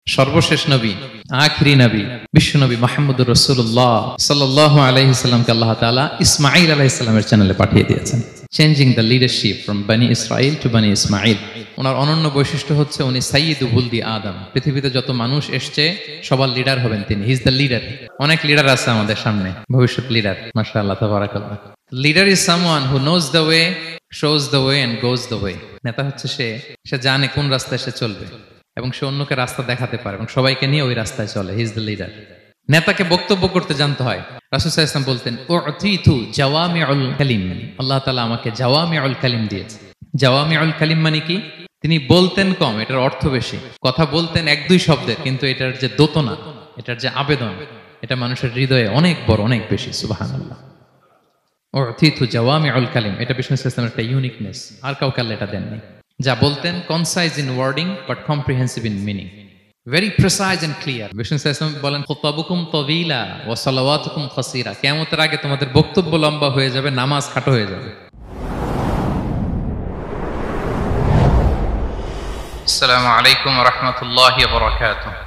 সর্বশেষ নবী, আখিরি নবী, বিশ্ব নবী মুহাম্মদুর রাসূলুল্লাহ সাল্লাল্লাহু আলাইহি সাল্লামকে আল্লাহ তাআলা ইসমাঈল আলাইহিস সালামের চ্যানেলে পাঠিয়ে দিয়েছেন। চেঞ্জিং দ্য লিডারশিপ ফ্রম বনি ইসরাইল টু বনি ইসমাঈল। ওনার অনন্য বৈশিষ্ট্য হচ্ছে উনি সাইয়্যিদু বুলদি আদম। পৃথিবীতে যত মানুষ এসছে সবার লিডার হবেন তিনি। He is the leader. অনেক লিডার আছে আমাদের সামনে, ভবিষ্যৎ লিডার। মাশাআল্লাহ, তাবারাকাল্লাহ। Leader is someone who knows the way, shows the way and goes the way. নেতা হচ্ছে সে জানে কোন রাস্তায় সে চলবে এবং সে অন্যকে রাস্তা দেখাতে পারে এবং সবাইকে নিয়ে ওই রাস্তায় চলে। হি ইজ দ্য লিডার। নেতাকে বক্তব্য করতে জানতে হয়। রাসূল সাল্লাল্লাহু আলাইহি ওয়াসাল্লাম বলতেন, উতিতু জাওয়ামিউল কালিম। আল্লাহ তাআলা আমাকে জাওয়ামিউল কালিম দিয়েছে। জাওয়ামিউল কালিম মানে কি? তিনি বলতেন কম, এটার অর্থ বেশি। কথা বলতেন এক দুই শব্দের, কিন্তু এটার যে দোতনা, এটার যে আবেদন, এটা মানুষের হৃদয়ে অনেক বড়, অনেক বেশি। সুবহানাল্লাহ। উতিতু জাওয়ামিউল কালিম, এটা বিষ্ণু সাল্লাল্লাহু আলাইহি ওয়াসাল্লামের একটা ইউনিকনেস। আর কাউকে আল্লাহ এটা দেননি। যা বলতেন concise in wording but comprehensive in meaning, very precise and clear. বিষ্ণু সাল্লাল্লাহু আলাইহি ওয়াসাল্লাম বলেন, খুতাবুকুম তাওয়িলা ওয়া সালাওয়াতুকুম কাসীরা। কিয়ামতের আগে তোমাদের বক্তব্য লম্বা হয়ে যাবে, নামাজ খাটো হয়ে যাবে। আসসালামু আলাইকুম ওয়া রাহমাতুল্লাহি ওয়া বারাকাতুহু।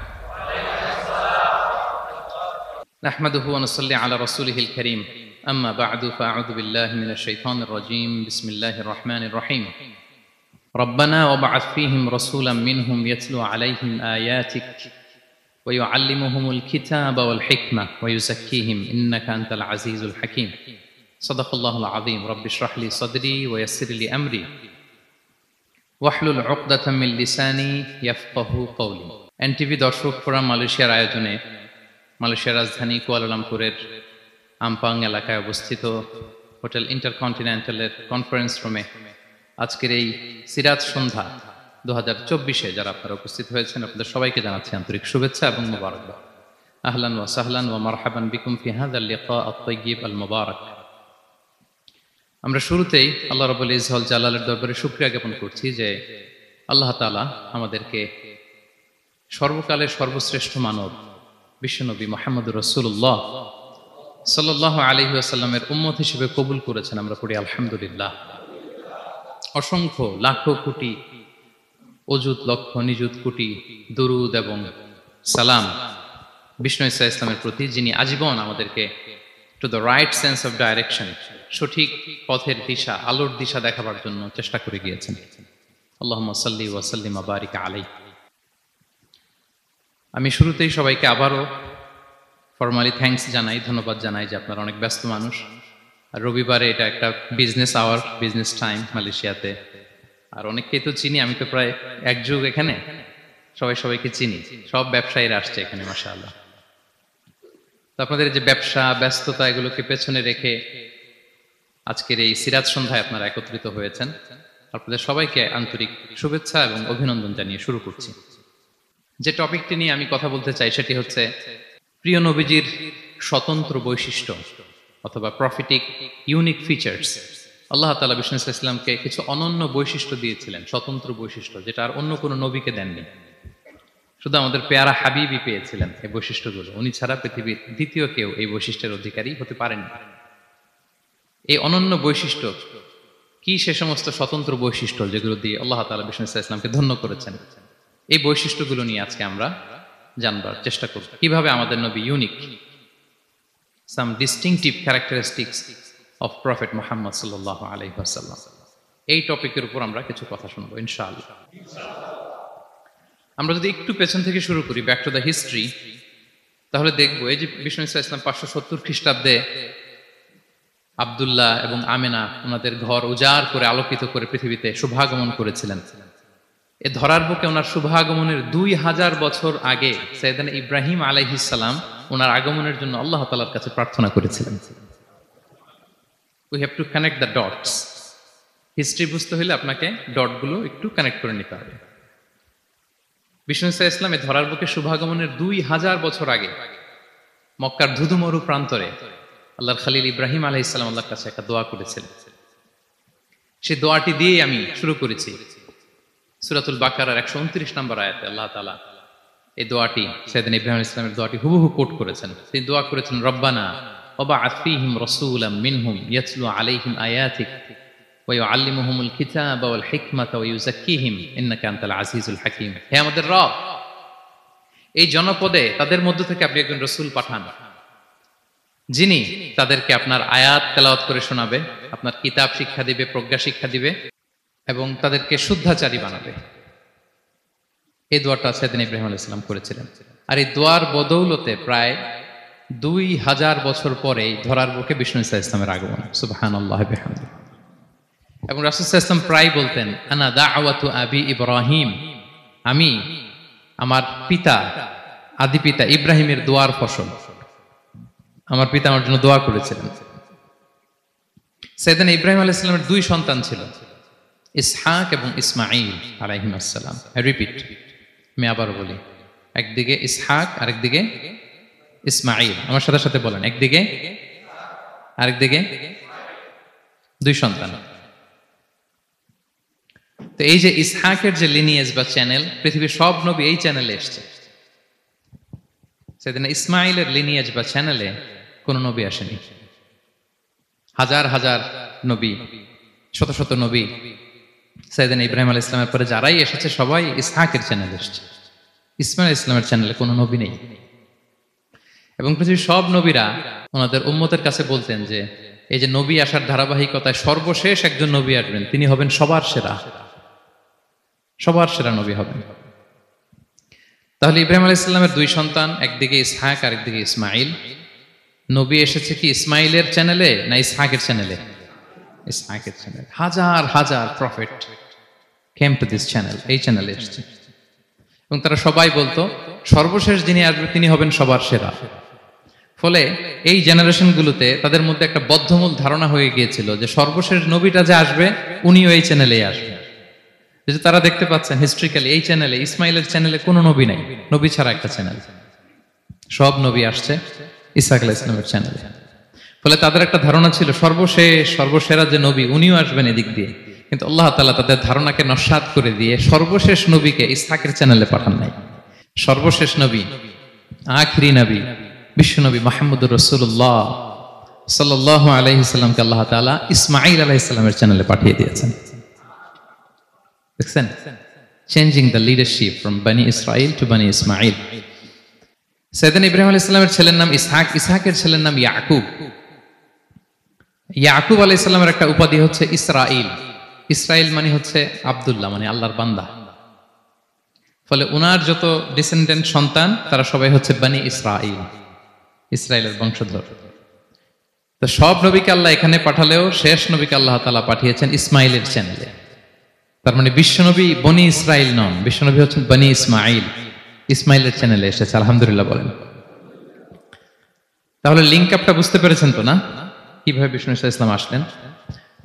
নাহমাদুহু ওয়া নুসাল্লি আলা রাসূলিহিল কারীম। আম্মা বা'দু ফাআউযু বিল্লাহি মিনাশ শাইতানির রাজীম। বিসমিল্লাহির রহমানির রহিম। ربنا وابعث فيهم رسولا منهم يتلو عليهم آياتك ويعلمهم الكتاب والحكمة ويزكيهم إنك أنت العزيز الحكيم. صدق الله العظيم. رب اشرح لي صدري ويسر لي أمري واحلل عقدة من لساني يفقهوا قولي. এনটিভি দর্শক ফোরাম মালয়েশিয়ার আয়োজনে মালয়েশিয়ার রাজধানী কুয়ালালামপুরের আমপাং এলাকায় অবস্থিত হোটেল ইন্টারকন্টিনেন্টালের কনফারেন্স রুমে আজকের এই সিরাত সন্ধ্যা 2024-এ যারা আপনারা উপস্থিত হয়েছেন, আপনাদের সবাইকে জানাচ্ছি আন্তরিক শুভেচ্ছা এবং মোবারকবাদ। আহলান ওয়া সাহলান ওয়া মারহাবান বিকুম ফি হাযাল লিকা আত-তাইয়্যিব আল মুবারাক। আমরা শুরুতেই আল্লাহ রাব্বুল ইজ্জত জালালের দরবারে শুকরিয়া জ্ঞাপন করছি যে আল্লাহ তাআলা আমাদেরকে সর্বকালের সর্বশ্রেষ্ঠ মানব বিশ্বনবী মুহাম্মদুর রাসূলুল্লাহ সাল্লাল্লাহু আলাইহি ওয়াসাল্লামের উম্মত হিসেবে কবুল করেছেন। আমরা পড়ি আলহামদুলিল্লাহ। অসংখ্য লাখো কোটি অযুত লক্ষ নিযুত কোটি দরুদ এবং সালাম বিষ্ণু ঈসা ইসলামের প্রতি, যিনি আজীবন আমাদেরকে to the right sense of direction, সঠিক পথের দিশা, আলোর দিশা দেখাবার জন্য চেষ্টা করে গিয়েছেন। আল্লাহুম্মা সাল্লি ওয়া সাল্লিম ওয়া বারিক আলাইহি। আমি শুরুতেই সবাইকে আবারও ফরমালি থ্যাঙ্কস জানাই, ধন্যবাদ জানাই যে আপনারা অনেক ব্যস্ত মানুষ। আর রবিবারে এটা একটা বিজনেস আওয়ার, বিজনেস টাইম মালয়েশিয়াতে। আর অনেককেই তো চিনি, আমি তো প্রায় এক যুগ এখানে, সবাইকে চিনি। সব ব্যবসায়ীরা আসছে এখানে, মাশাআল্লাহ। তো আপনাদের যে ব্যবসা ব্যস্ততা, এগুলোকে পেছনে রেখে আজকের এই সিরাত সন্ধ্যায় আপনারা একত্রিত হয়েছেন। আপনাদের সবাইকে আন্তরিক শুভেচ্ছা এবং অভিনন্দন জানিয়ে শুরু করছি। যে টপিকটি নিয়ে আমি কথা বলতে চাই সেটি হচ্ছে প্রিয় নবীজির স্বতন্ত্র বৈশিষ্ট্য অথবা প্রফিটিক ইউনিক ফিচার্স। আল্লাহ তাআলা বিষ্ণু ইসলামকে কিছু অনন্য বৈশিষ্ট্য দিয়েছিলেন, স্বতন্ত্র বৈশিষ্ট্য, যেটা আর অন্য কোনো নবীকে দেননি। শুধু আমাদের পেয়ারা হাবিবই পেয়েছিলেন এই বৈশিষ্ট্যগুলো। উনি ছাড়া পৃথিবীর দ্বিতীয় কেউ এই বৈশিষ্ট্যের অধিকারী হতে পারেননি। এই অনন্য বৈশিষ্ট্য কি? সে সমস্ত স্বতন্ত্র বৈশিষ্ট্য যেগুলো দিয়ে আল্লাহ তাআলা বিষ্ণু ইসলামকে ধন্য করেছেন। এই বৈশিষ্ট্যগুলো নিয়ে আজকে আমরা জানবার চেষ্টা করব, কিভাবে আমাদের নবী unique, some distinctive characteristics of Prophet Muhammad sallallahu alaihi wasallam. এই টপিকের উপর আমরা কিছু কথা শুনবো ইনশাআল্লাহ। আমরা যদি একটু পেছন থেকে শুরু করি, ব্যাক টু দ্য হিস্ট্রি, তাহলে দেখবো এই যে বিষ্ণু ইসলাম 570 খ্রিস্টাব্দে আব্দুল্লাহ এবং আমেনা ওনাদের ঘর উজাড় করে আলোকিত করে পৃথিবীতে শুভাগমন করেছিলেন। এ ধরার বুকে ওনার শুভাগমনের 2000 বছর আগে সাইয়েদনা ইব্রাহিম আলাইহিস সালাম ওনার আগমনের জন্য আল্লাহ তাআলার কাছে প্রার্থনা করেছিলেন। We have to connect the dots. History বুঝতে হলে আপনাকে ডটগুলো একটু কানেক্ট করে নিতে হবে। বিষ্ণু ইসলাম এ ধরার বুকে শুভাগমনের 2000 বছর আগে মক্কার ধুধুমরু প্রান্তরে আল্লাহর খলিল ইব্রাহিম আলাইহিস সালাম আল্লাহর কাছে একটা দোয়া করেছিলেন। সেই দোয়াটি দিয়েই আমি শুরু করেছি। সূরাতুল বাকারার 129 নম্বর আয়াতে আল্লাহ তাআলা এই দোয়াটি, সাইয়েদনা ইব্রাহিম আলাইহিস সালামের দোয়াটি হুবহু কোট করেছেন। তিনি দোয়া করেছেন, রব্বানা ওয়াবআথ ফীহিম রাসূলাম মিনহুম ইয়াতলু আলাইহিম আয়াতিক ওয়া ইউআল্লিমুহুমুল কিতাবা ওয়াল হিকমাতা ওয়া ইউযাক্কিহিম ইন্নাকা আনতাল আজিজুল হাকীম। হে আমাদের রব, এই জনপদে তাদের মধ্য থেকে আপনি একজন রসুল পাঠান, যিনি তাদেরকে আপনার আয়াত তেলাওয়াত করে শোনাবে, আপনার কিতাব শিক্ষা দিবে, প্রজ্ঞা শিক্ষা দিবে এবং তাদেরকে শুদ্ধাচারী বানাবে। এই দোয়াটা সাইয়েদনা ইব্রাহিম আলাইহিস সালাম করেছিলেন। আর এই দোয়ার বদৌলতে প্রায় 2000 বছর পরে ধরার বুকে বিষ্ণু ইসা ইসলামের আগমন। সুবহানাল্লাহি ওয়া বিহামদিহি। এবং রাসূল সাল্লাল্লাহু আলাইহি ওয়াসাল্লাম প্রায় বলতেন, আনা দাওয়াতু আবি ইব্রাহিম, আমি আমার পিতা, আদি পিতা ইব্রাহিমের দোয়ার ফসল। আমার পিতা আমার জন্য দোয়া করেছিলেন। সাইয়েদনা ইব্রাহিম আলাইহিস সালামের 2 সন্তান ছিল, ইসহাক এবং ইসমাঈল আলাইহিস সালাম। আই রিপিট, আমি আবার বলি, একদিকে ইসহাক আরেকদিকে ইসমাঈল। আমার সাথে সাথে বলেন, একদিকে আরেকদিকে 2 সন্তান। তো এই যে ইসহাকের যে লিনিয়েজ বা চ্যানেল, পৃথিবীর সব নবী এই চ্যানেলে এসেছে। সাইয়েদনা ইসমাঈলের লিনিয়েজ বা চ্যানেলে কোন নবী আসেনি। হাজার হাজার নবী, শত শত নবী সাইয়েদনা ইব্রাহিম আলাইহিস সালামের পরে যারাই এসেছে সবাই ইসহাকের চ্যানেলে এসেছে। ইসমাঈল ইসলামের চ্যানেলে কোনো নবী নেই। এবং পৃথিবীর সব নবীরা ওনাদের উম্মতের কাছে বলতেন যে এই যে নবী আসার ধারাবাহিকতায় সর্বশেষ একজন নবী আসবেন, তিনি হবেন সবার সেরা, সবার সেরা নবী হবেন। তাহলে ইব্রাহিম আলাইহিস সালামের 2 সন্তান, একদিকে ইসহাক আরেকদিকে ইসমাঈল। নবী এসেছে কি ইসমাঈলের চ্যানেলে না ইসহাকের চ্যানেলে? ইসহাকের চ্যানেল। হাজার হাজার prophet came to this channel, এই চ্যানেলে এসেছে। এবং তারা সবাই বলতো সর্বশেষ যিনি আসবে তিনি হবেন সবার সেরা। ফলে এই জেনারেশনগুলোতে তাদের মধ্যে একটা বদ্ধমূল ধারণা হয়ে গিয়েছিল যে সর্বশেষ নবীটা যে আসবে উনিও এই চ্যানেলেই আসবে। যে তারা দেখতে পাচ্ছেন হিস্ট্রিক্যালি এই চ্যানেলে, ইসমাইলের চ্যানেলে কোনো নবী নাই, নবী ছাড়া একটা চ্যানেল। সব নবী আসছে ইসহাক আলাইহিস সালামের চ্যানেলে। ফলে তাদের একটা ধারণা ছিল সর্বশেষ সর্বসেরা যে নবী উনিও আসবেন এদিক দিয়ে। কিন্তু আল্লাহ তাআলা তাদের ধারণাকে নস্যাৎ করে দিয়ে সর্বশেষ নবীকে ইসহাকের চ্যানেলে পাঠান নাই। সর্বশেষ নবী, আখিরি নবী, বিশ্বনবী মুহাম্মদুর রাসূলুল্লাহ সাল্লাল্লাহু আলাইহি সাল্লামকে আল্লাহ তাআলা ইসমাঈল আলাইহিস সালামের চ্যানেলে পাঠিয়ে দিয়েছেন। দেখছেন, চেঞ্জিং দ্য লিডারশিপ ফ্রম বনি ইসরাইল টু বনি ইসমাঈল। সাইয়েদনা ইব্রাহিম আলাইহিস সালামের ছেলের নাম ইসহাক, ইসহাকের ছেলের নাম ইয়াকুব। ইয়াকুব আলাইহিস সালামের একটা উপাধি হচ্ছে ইসরাইল। ইসরাইল মানে হচ্ছে আব্দুল্লাহ, মানে আল্লাহর বান্দা। ফলে উনার যত ডিসেন্ডেন্ট সন্তান তারা সবাই হচ্ছে বনি ইসরাইল, ইসরায়েলের বংশধর। তো সব নবীকে আল্লাহ এখানে পাঠালেও শেষ নবীকে আল্লাহ তাআলা পাঠিয়েছেন ইসমাইলের চ্যানেলে। তার মানে বিশ্বনবী বনি ইসরাইল নন, বিশ্বনবী হচ্ছেন বনি ইসমাইল, ইসমাইলের চ্যানেলে এসেছে। আলহামদুলিল্লাহ বলেন। তাহলে লিঙ্ক আপটা বুঝতে পেরেছেন তো না, কিভাবে বিষ্ণু ইসলাম আসলেন?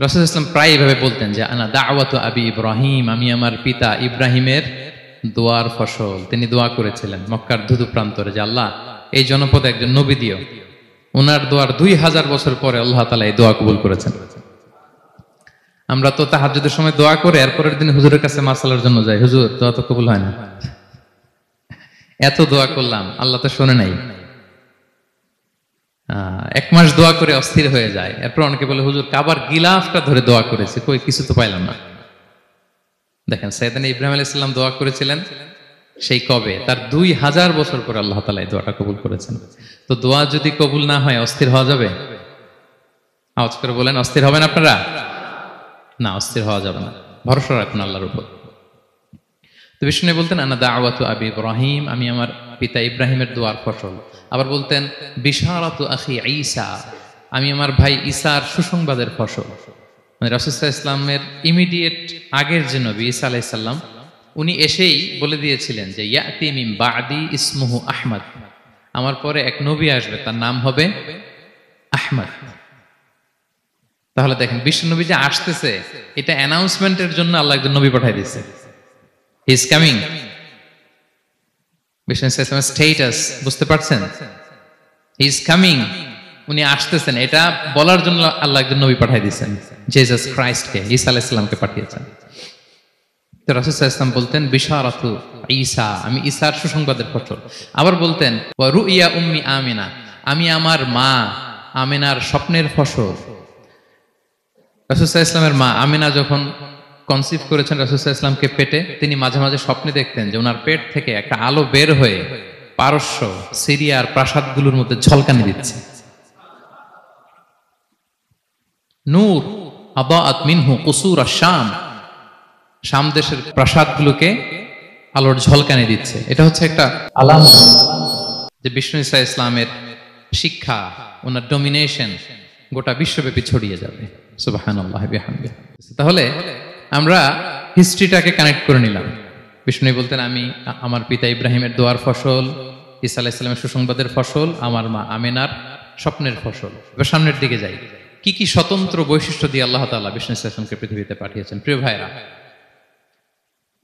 রাসূল ইসলাম প্রায় এইভাবে বলতেন যে আনা দাওয়াতু আবি ইব্রাহিম, আমি আমার পিতা ইব্রাহিমের দোয়ার ফসল। তিনি দোয়া করেছিলেন মক্কার ধুধু প্রান্তরে যে আল্লাহ এই জনপদে একজন নবী দিও। ওনার দোয়ার 2000 বছর পরে আল্লাহ তাআলা এই দোয়া কবুল করেছেন। আমরা তো তাহাজ্জুদের সময় দোয়া করে এরপরের দিন হুজুরের কাছে মাসালার জন্য যাই, হুজুর দোয়া তো কবুল হয় না, এত দোয়া করলাম আল্লাহ তো শোনে নাই। 1 মাস দোয়া করে অস্থির হয়ে যায়। এরপর অনেকে বলে হুজুর কাবার গিলাফটা ধরে দোয়া করেছে, কই কিছু তো পাইলাম না। দেখেন সাইয়েদনা ইব্রাহিম আলাইহিস সালাম দোয়া করেছিলেন সেই কবে, তার 2000 বছর পরে আল্লাহ তাআলা এই দোয়াটা কবুল করেছেন। তো দোয়া যদি কবুল না হয় অস্থির হওয়া যাবে? আওয়াজ করে বলেন, অস্থির হবেন আপনারা? না, অস্থির হওয়া যাবে না, ভরসা রাখুন আল্লাহর উপর। তো বিষ্ণু বলতেন আনা দাওয়াতু আবি ইব্রাহিম, আমি আমার পিতা ইব্রাহিমের দোয়ার ফসল। আবার বলতেন বিশারাতু আখি ঈসা, আমি আমার ভাই ঈসার সুসংবাদের ফসল। মানে রাসূল সাল্লাল্লাহু আলাইহি ওয়াসাল্লামের ইমিডিয়েট আগের যে নবী ঈসা আলাইহিস সালাম, উনি এসেই বলে দিয়েছিলেন যে ইয়াতি মিন বাদি ইসমুহু আহমদ, আমার পরে এক নবী আসবে তার নাম হবে আহমদ। তাহলে দেখেন বিশ্ব নবী যে আসতেছে এটা অ্যানাউন্সমেন্টের জন্য আল্লাহ একজন নবী পাঠিয়ে দিয়েছে। He is coming. বিশ্ব নবীর স্ট্যাটাস বুঝতে পারছেন? হি ইজ কামিং, উনি আসতেছেন, এটা বলার জন্য আল্লাহ একজন নবী পাঠিয়ে দিয়েছেন, জিসাস ক্রাইস্টকে, ঈসা আলাইহিস সালামকে পাঠিয়েছেন। তো রাসূল সাল্লাল্লাহু আলাইহি ওয়াসাল্লাম বলতেন বিশারাতু ঈসা, আমি ঈসার সুসংবাদের ফসল। আবার বলতেন ওয়া রুইয়া উম্মি আমিনা, আমি আমার মা আমিনার স্বপ্নের ফসল। রাসূল সাল্লাল্লাহু আলাইহি ওয়াসাল্লামের মা আমিনা যখন কনসিভ করেছেন রাসূল সাল্লাল্লাহু আলাইহি ওয়াসাল্লামকে পেটে, তিনি মাঝে মাঝে স্বপ্নে দেখতেন যে ওনার পেট থেকে একটা আলো বের হয়ে পারস্য সিরিয়ার প্রাসাদগুলোর মধ্যে ঝলকানি দিচ্ছে। নূর আদাআত মিনহু কুসুর আশ-শাম, শাম দেশের প্রাসাদগুলোকে আলোর ঝলকানি দিচ্ছে। এটা হচ্ছে একটা আলামত যে বিষ্ণু ঈসা ইসলামের শিক্ষা, ওনার ডমিনেশন গোটা বিশ্বব্যাপী ছড়িয়ে যাবে। সুবহানাল্লাহি বিহামদিহি। তাহলে আমরা হিস্ট্রিটাকে কানেক্ট করে নিলাম। বিষ্ণু বলতেন, আমি আমার পিতা ইব্রাহিমের দোয়ার ফসল, ঈসা আলাইহিস সালামের সুসংবাদের ফসল, আমার মা আমেনার স্বপ্নের ফসল। এবার সামনের দিকে যাই, কি কি স্বতন্ত্র বৈশিষ্ট্য দিয়ে আল্লাহ তাআলা বিষ্ণু ঈসা ইসলামকে পৃথিবীতে পাঠিয়েছেন। প্রিয় ভাইরা,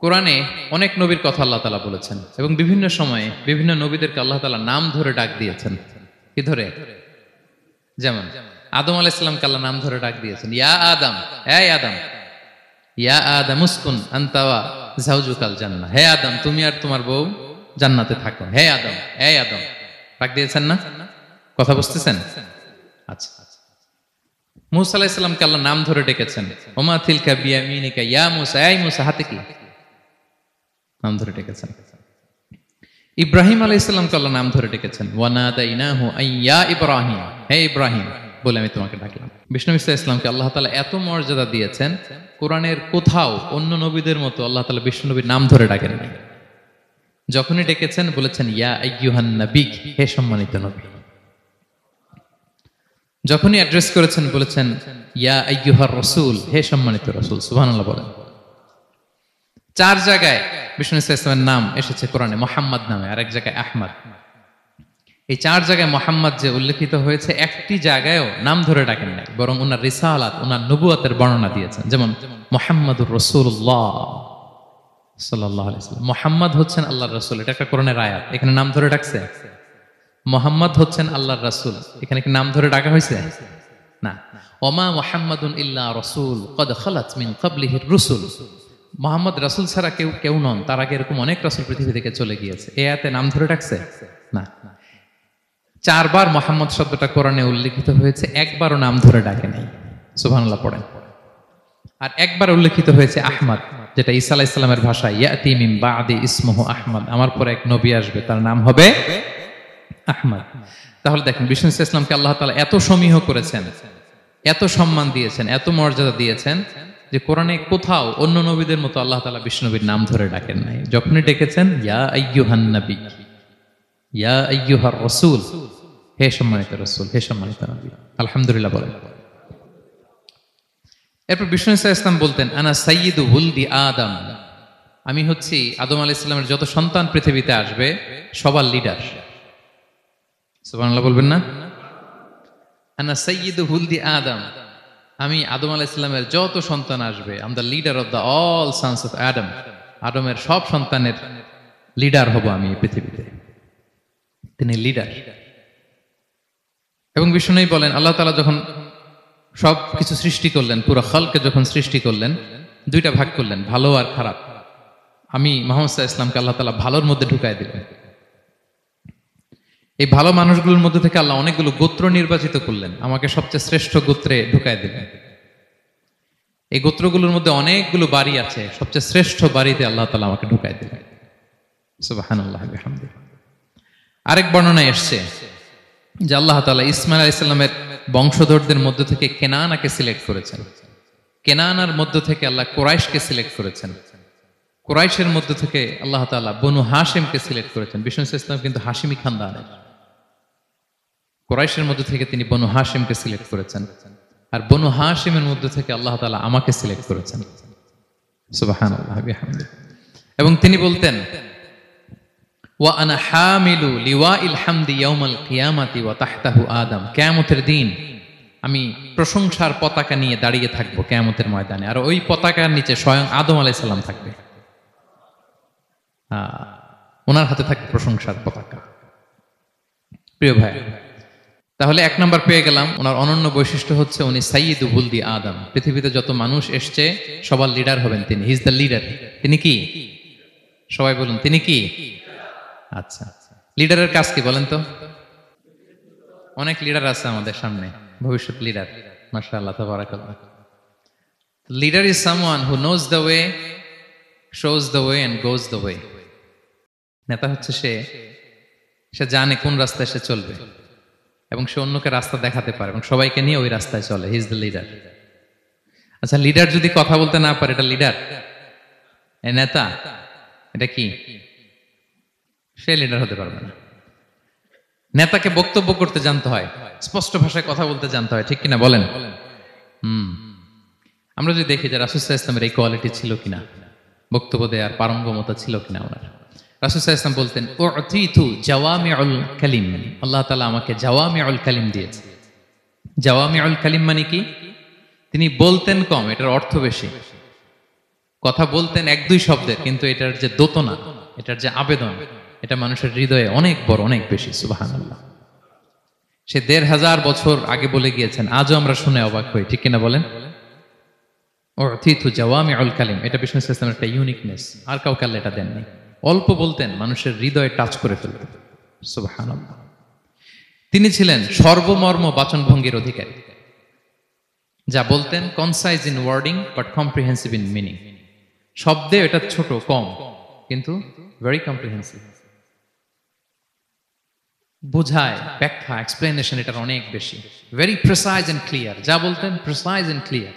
কোরআনে অনেক নবীর কথা আল্লাহ তাআলা বলেছেন এবং বিভিন্ন সময়ে বিভিন্ন নবীদেরকে আল্লাহ তাআলা নাম ধরে ডাক দিয়েছেন। কি ধরে? যেমন আদম আলাইহিস সালামকে আল্লাহ নাম ধরে ডাক দিয়েছেন, ইয়া আদম, হে আদম, ইয়া আদম উসকুন আনতা ওয়া যাওজুকাল জান্নাহ, হে আদম তুমি আর তোমার বউ জান্নাতে থাকো, হে আদম, হে আদম, ডাক দিয়েছেন না? কথা বুঝতেছেন? আচ্ছা। মূসা আলাইহিস সালামকে আল্লাহ নাম ধরে ডেকেছেন, ওমা তিলকা বিয়ামিনিকা ইয়া মূসা, এই মূসা হাতে কি? নাম ধরে ডেকেছেন। ইব্রাহিম আলাইহিস সালামকে আল্লাহ নাম ধরে ডেকেছেন, ওয়া নাদাইনাহু আইয়া ইব্রাহিম, হে ইব্রাহিম বলে আমি তোমাকে ডাকলাম। বিষ্ণু ঈসা ইসলামকে আল্লাহ তাআলা এত মর্যাদা দিয়েছেন, কোরআনের কোথাও অন্য নবীদের মতো আল্লাহ তাআলা বিষ্ণু নবীর নাম ধরে ডাকেন নাই। যখনই ডেকেছেন বলেছেন ইয়া আইয়ুহান নবী, হে সম্মানিত নবী। যখনই অ্যাড্রেস করেছেন বলেছেন ইয়া আইয়ুহার রাসূল, হে সম্মানিত রাসূল। সুবহানাল্লাহ বলেন। 4 জায়গায় বিষ্ণু ঈসা ইসলামের নাম এসেছে কোরআনে মুহাম্মদ নামে, আর এক জায়গায় আহমদ। এই 4 জায়গায় মুহাম্মদ যে উল্লেখিত হয়েছে, একটি জায়গায়ও নাম ধরে ডাকেন নাই, বরং ওনার রিসালাত, ওনার নবুয়তের বর্ণনা দিয়েছেন। যেমন মুহাম্মাদুর রাসূলুল্লাহ সাল্লাল্লাহু আলাইহি ওয়াসাল্লাম, মুহাম্মদ হচ্ছেন আল্লাহর রাসূল, এটা একটা কোরআনের আয়াত। এখানে নাম ধরে ডাকছে? মুহাম্মদ হচ্ছেন আল্লাহর রাসূল, এখানে কি নাম ধরে ডাকা হয়েছে? না। ওমা মুহাম্মাদুন ইল্লা রাসূল ক্বাদ খালাত মিন ক্বাবলিহির রুসুল, মুহাম্মদ রাসূল ছাড়া কেউ নন, তার আগে এরকম অনেক রাসূল পৃথিবী থেকে চলে গিয়েছে। এই আয়াতে নাম ধরে ডাকছে? না। 4 বার মুহাম্মদ শব্দটা কোরআনে উল্লেখিত হয়েছে, একবারও নাম ধরে ডাকে নাই। সুবহানাল্লাহ পড়েন। আর একবার উল্লেখিত হয়েছে আহমদ, যেটা ঈসা আলাইহিস সালামের ভাষায়, ইয়াতি মিন বাদি ইসমুহু আহমদ, আমার পরে এক নবী আসবে, তার নাম হবে আহমদ। তাহলে দেখেন বিষ্ণু ইসলামকে আল্লাহ তাআলা এত সমীহ করেছেন, এত সম্মান দিয়েছেন, এত মর্যাদা দিয়েছেন যে কোরআনে কোথাও অন্য নবীদের মতো আল্লাহ তাআলা বিষ্ণু নবীর নাম ধরে ডাকেন নাই। যখনই ডেকেছেন ইয়া আইয়ুহান নবী, ইয়া আইয়ুহার রাসূল, হে সম্মানিত রাসূল, হে সম্মানিত নবী। আলহামদুলিল্লাহ বলেন। এরপর বিষ্ণু ইসলাম বলতেন, আনা সাইয়্যিদু ওয়ালদি আদম, আমি হচ্ছি আদম আলাইহিস সালামের যত সন্তান পৃথিবীতে আসবে সবার লিডার। সুবহানাল্লাহ বলবেন না? আনা সাইয়্যিদু ওয়ালদি আদম, আমি আদম আলাইহিস সালামের যত সন্তান আসবে, I am the leader of the all sons of আদম, আদমের সব সন্তানের লিডার হব আমি এই পৃথিবীতে। তিনি লিডার। এবং বিষ্ণু বলেন, আল্লাহ তাআলা যখন সব কিছু সৃষ্টি করলেন, পুরো খালকে যখন সৃষ্টি করলেন, 2টা ভাগ করলেন, ভালো আর খারাপ। আমি মুহাম্মদ সাল্লাল্লাহু আলাইহি ওয়াসাল্লামকে আল্লাহ তাআলা ভালোর মধ্যে ঢুকায় দিলেন। এই ভালো মানুষগুলোর মধ্যে থেকে আল্লাহ অনেকগুলো গোত্র নির্বাচিত করলেন, আমাকে সবচেয়ে শ্রেষ্ঠ গোত্রে ঢুকায় দিলেন। এই গোত্রগুলোর মধ্যে অনেকগুলো বাড়ি আছে, সবচেয়ে শ্রেষ্ঠ বাড়িতে আল্লাহ তাআলা আমাকে ঢুকায় দিলেন। সুবহানাল্লাহ বিহামদিহি। আরেক বর্ণনায় এসেছে যে আল্লাহ তাআলা ইসমাঈল আলাইহিস সালামের বংশধরদের মধ্য থেকে কেনানাকে সিলেক্ট করেছেন। কেনানার মধ্য থেকে আল্লাহ কুরাইশকে সিলেক্ট করেছেন। কুরাইশের মধ্য থেকে আল্লাহ তাআলা বনু হাশিমকে সিলেক্ট করেছেন। বিষ্ণু ইসলাম কিন্তু হাশিমি খানদানের। কুরাইশের মধ্য থেকে তিনি বনু হাশিমকে সিলেক্ট করেছেন, আর বনু হাশিমের মধ্য থেকে আল্লাহ তাআলা আমাকে সিলেক্ট করেছেন। সুবহানাল্লাহ বিহামদিহি। এবং তিনি বলতেন, ওয়া আনা হামিলু লিওয়াইল হামদি ইয়াউমাল কিয়ামাতি ওয়া তাহতাহু আদম, কিয়ামতের দিন আমি প্রশংসার পতাকা নিয়ে দাঁড়িয়ে থাকবো কিয়ামতের ময়দানে, আর ওই পতাকার নিচে স্বয়ং আদম আলাইহিস সালাম থাকবে। ওনার হাতে থাকবে প্রশংসার পতাকা। প্রিয় ভাই, তাহলে 1 নাম্বার পেয়ে গেলাম, ওনার অনন্য বৈশিষ্ট্য হচ্ছে উনি সাইয়্যিদু ওয়ালদি আদম। পৃথিবীতে যত মানুষ এসছে সবার লিডার হবেন তিনি। He is the leader. তিনি কি? সবাই বলুন, তিনি কি? আচ্ছা, লিডারের কাজ কি বলেন তো? অনেক লিডার আছে আমাদের সামনে, ভবিষ্যৎ লিডার, মাশাআল্লাহ তাবারাকাল্লাহ। Leader is someone who knows the way, shows the way and goes the way. নেতা হচ্ছে সে সে জানে কোন রাস্তায় সে চলবে এবং সে অন্যকে রাস্তা দেখাতে পারে এবং সবাইকে নিয়ে ওই রাস্তায় চলে। হি ইজ দ্য লিডার। আচ্ছা, লিডার যদি কথা বলতে না পারে, এটা লিডার? এ নেতা? এটা কি? সে লিডার হতে পারবে না। নেতাকে বক্তব্য করতে জানতে হয়, স্পষ্ট ভাষায় কথা বলতে জানতে হয়, ঠিক কিনা বলেন? আমরা যদি দেখি যে রাসূল সাল্লাল্লাহু আলাইহি ওয়াসাল্লামের এই কোয়ালিটি ছিল কিনা, বক্তব্য দেওয়ার পারঙ্গমতা ছিল কিনা ওনার। রাসূল সাল্লাল্লাহু আলাইহি ওয়াসাল্লাম বলতেন, উতিতু জাওয়ামিউল কালিম, আল্লাহ তাআলা আমাকে জাওয়ামিউল কালিম দিয়েছে। জাওয়ামিউল কালিম মানে কি? তিনি বলতেন কম, এটার অর্থ বেশি। কথা বলতেন এক দুই শব্দের, কিন্তু এটার যে দোতনা, এটার যে আবেদন, এটা মানুষের হৃদয়ে অনেক বড়, অনেক বেশি। সুবহানাল্লাহ। সে ১৫০০ বছর আগে বলে গিয়েছেন, আজও আমরা শুনে অবাক হই, ঠিক কিনা বলেন? উতিতু জাওয়ামিউল কালিম, এটা বিষ্ণু সাল্লাল্লাহু আলাইহি ওয়াসাল্লামের একটা ইউনিকনেস। আর কাউকে আল্লাহ এটা দেননি। অল্প বলতেন, মানুষের হৃদয়ে টাচ করে ফেলতেন। সুবহানাল্লাহ। তিনি ছিলেন সর্বমর্ম বাচনভঙ্গির অধিকারী। যা বলতেন concise in wording but comprehensive in meaning. শব্দে এটা ছোট, কম, কিন্তু ভেরি কম্প্রিহেন্সিভ। বোঝায়, ব্যাখ্যা, এক্সপ্লেনেশন এটার অনেক বেশি। Very precise and clear. যা বলতেন প্রিসাইজ এন্ড ক্লিয়ার।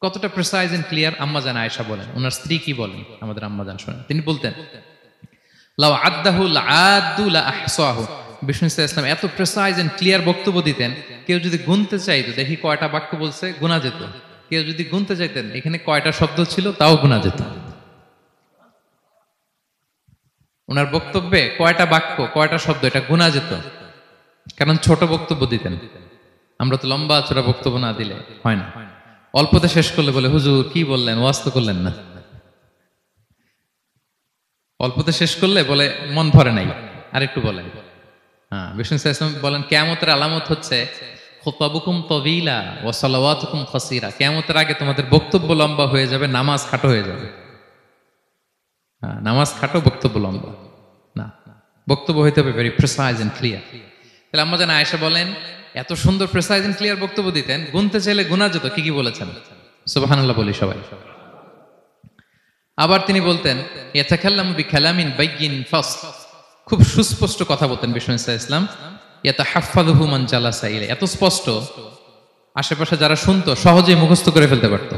কতটা প্রিসাইজ এন্ড ক্লিয়ার? আম্মা জান আয়েশা বলেন, ওনার স্ত্রী কি বলেন, আমাদের আম্মা জান শোনেন। তিনি বলতেন, লাউ আদ্দাহু লাআদ্দু লা আহসাহু। বিষ্ণু সাল্লাল্লাহু আলাইহি ওয়াসাল্লাম এত প্রিসাইজ এন্ড ক্লিয়ার বক্তব্য দিতেন, কেউ যদি গুনতে চাইতো, দেখি কয়টা বাক্য বলছে, গোনা যেত। কেউ যদি গুনতে চাইতেন এখানে কয়টা শব্দ ছিল, তাও গোনা যেত। ওনার বক্তব্যে কয়টা বাক্য, কয়টা শব্দ, এটা গোনা যেত, কারণ ছোট বক্তব্য দিতেন। আমরা তো লম্বা চড়া বক্তব্য না দিলে হয় না। অল্পতে শেষ করলে বলে, হুজুর কি বললেন, ওয়াজ তো করলেন না। অল্পতে শেষ করলে বলে, মন ভরে নাই, আর একটু বলেন। হ্যাঁ, বিষ্ণু সাল্লাল্লাহু আলাইহি ওয়াসাল্লাম বলেন, কিয়ামতের আলামত হচ্ছে খুতাবুকুম তাওয়িলা ওয়া সালাওয়াতুকুম কাসীরা। কিয়ামতের আগে তোমাদের বক্তব্য লম্বা হয়ে যাবে, নামাজ খাটো হয়ে যাবে। নামাজ খাটো, বক্তব্য লম্বা না। বক্তব্য হইতে হবে ভেরি প্রিসাইজ এন্ড ক্লিয়ার। তাহলে আম্মা জান আয়েশা বলেন, এত সুন্দর প্রিসাইজ এন্ড ক্লিয়ার বক্তব্য দিতেন, গুনতে চাইলে গুনা যেত। কি কি বলেছেন? সুবহানাল্লাহ বলি সবাই। আবার তিনি বলতেন, ইয়াতাকাল্লামু বিকালামিন বাইয়িন ফাসল। খুব সুস্পষ্ট কথা বলতেন বিষ্ণু সাল্লাল্লাহু আলাইহি ওয়াসাল্লাম। ইয়াতাহাফফাযুহু মান জালাসা ইলাইহি। এত স্পষ্ট, আশেপাশে যারা শুনতো সহজেই মুখস্থ করে ফেলতে পারত।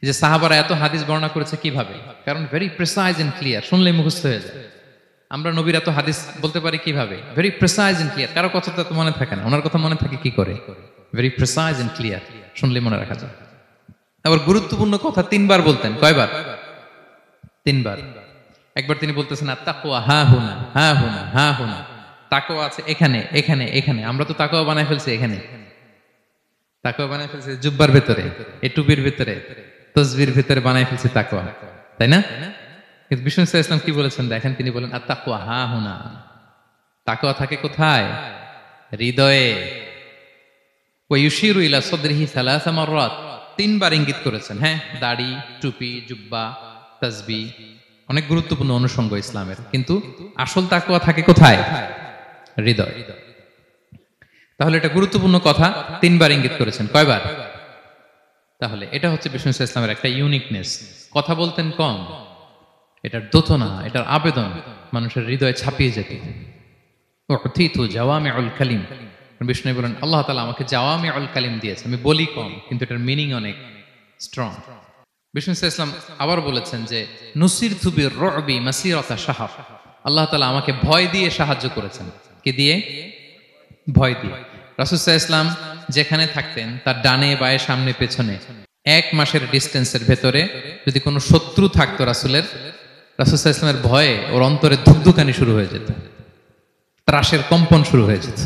এই যে সাহাবারা এত হাদিস বর্ণনা করেছে কিভাবে? কারণ ভেরি প্রিসাইজ এন্ড ক্লিয়ার, শুনলেই মুখস্থ হয়ে যায়। আমরা নবীর এত হাদিস বলতে পারি কিভাবে? Very precise and clear. কারো কথা তো মনে থাকে না, ওনার কথা মনে থাকে কি করে? ভেরি প্রিসাইজ এন্ড ক্লিয়ার, শুনলেই মনে রাখা যায়। আবার গুরুত্বপূর্ণ কথা ৩ বার বলতেন। কয়বার? ৩ বার। একবার তিনি বলতেছেন, আত-তাকওয়া হা হুনা, হা হুনা, হা হুনা। তাকওয়া আছে এখানে, এখানে, এখানে। আমরা তো তাকওয়া বানাই ফেলছি এখানে। তাকওয়া বানাই ফেলছি জুব্বার ভিতরে, এই টুপির ভিতরে, তসবির ভিতরে বানাই ফেলছি তাকওয়া, তাই না? কিন্তু বিষ্ণু সাল্লাল্লাহু আলাইহি ওয়াসাল্লাম কি বলেছেন দেখেন, তিনি বলেন, আত-তাকওয়া হা হুনা। তাকওয়া থাকে কোথায়? হৃদয়ে। ওয়া ইউশিরু ইলা সাদরিহি সালাসা মাররাত। ৩ বার ইঙ্গিত করেছেন। হ্যাঁ, দাড়ি, টুপি, জুব্বা, তাসবিহ অনেক গুরুত্বপূর্ণ অনুষঙ্গ ইসলামের, কিন্তু আসল তাকওয়া থাকে কোথায়? হৃদয়। তাহলে এটা গুরুত্বপূর্ণ কথা, ৩ বার ইঙ্গিত করেছেন। কয়বার? তাহলে এটা হচ্ছে বিষ্ণু সাল্লাল্লাহু আলাইহি ওয়াসাল্লামের একটা ইউনিকনেস। কথা বলতেন কম, এটার দোতনা, এটার আবেদন মানুষের হৃদয়ে ছাপিয়ে যেত। উতিতু জাওয়ামিউল কালিম। বিষ্ণু বলেন, আল্লাহ তাআলা আমাকে জাওয়ামিউল কালিম দিয়েছে। আমি বলি কম, কিন্তু এটার মিনিং অনেক স্ট্রং। বিষ্ণু সাল্লাল্লাহু আলাইহি ওয়াসাল্লাম আবার বলেছেন যে, নুসিরতু বির-রু'বি মাসিরাতা শাহর। আল্লাহ তাআলা আমাকে ভয় দিয়ে সাহায্য করেছেন। কি দিয়ে? ভয় দিয়ে। রাসূল সাল্লাল্লাহু আলাইহি ওয়াসাল্লাম যেখানে থাকতেন, তার ডানে বায়ে সামনে পেছনে 1 মাসের ডিস্টেন্সের ভেতরে যদি কোনো শত্রু থাকতো রাসূলের, রাসূল সাল্লাল্লাহু আলাইহি ওয়াসাল্লামের ভয়ে ওর অন্তরে ধুকধুকানি শুরু হয়ে যেত, ত্রাসের কম্পন শুরু হয়ে যেত।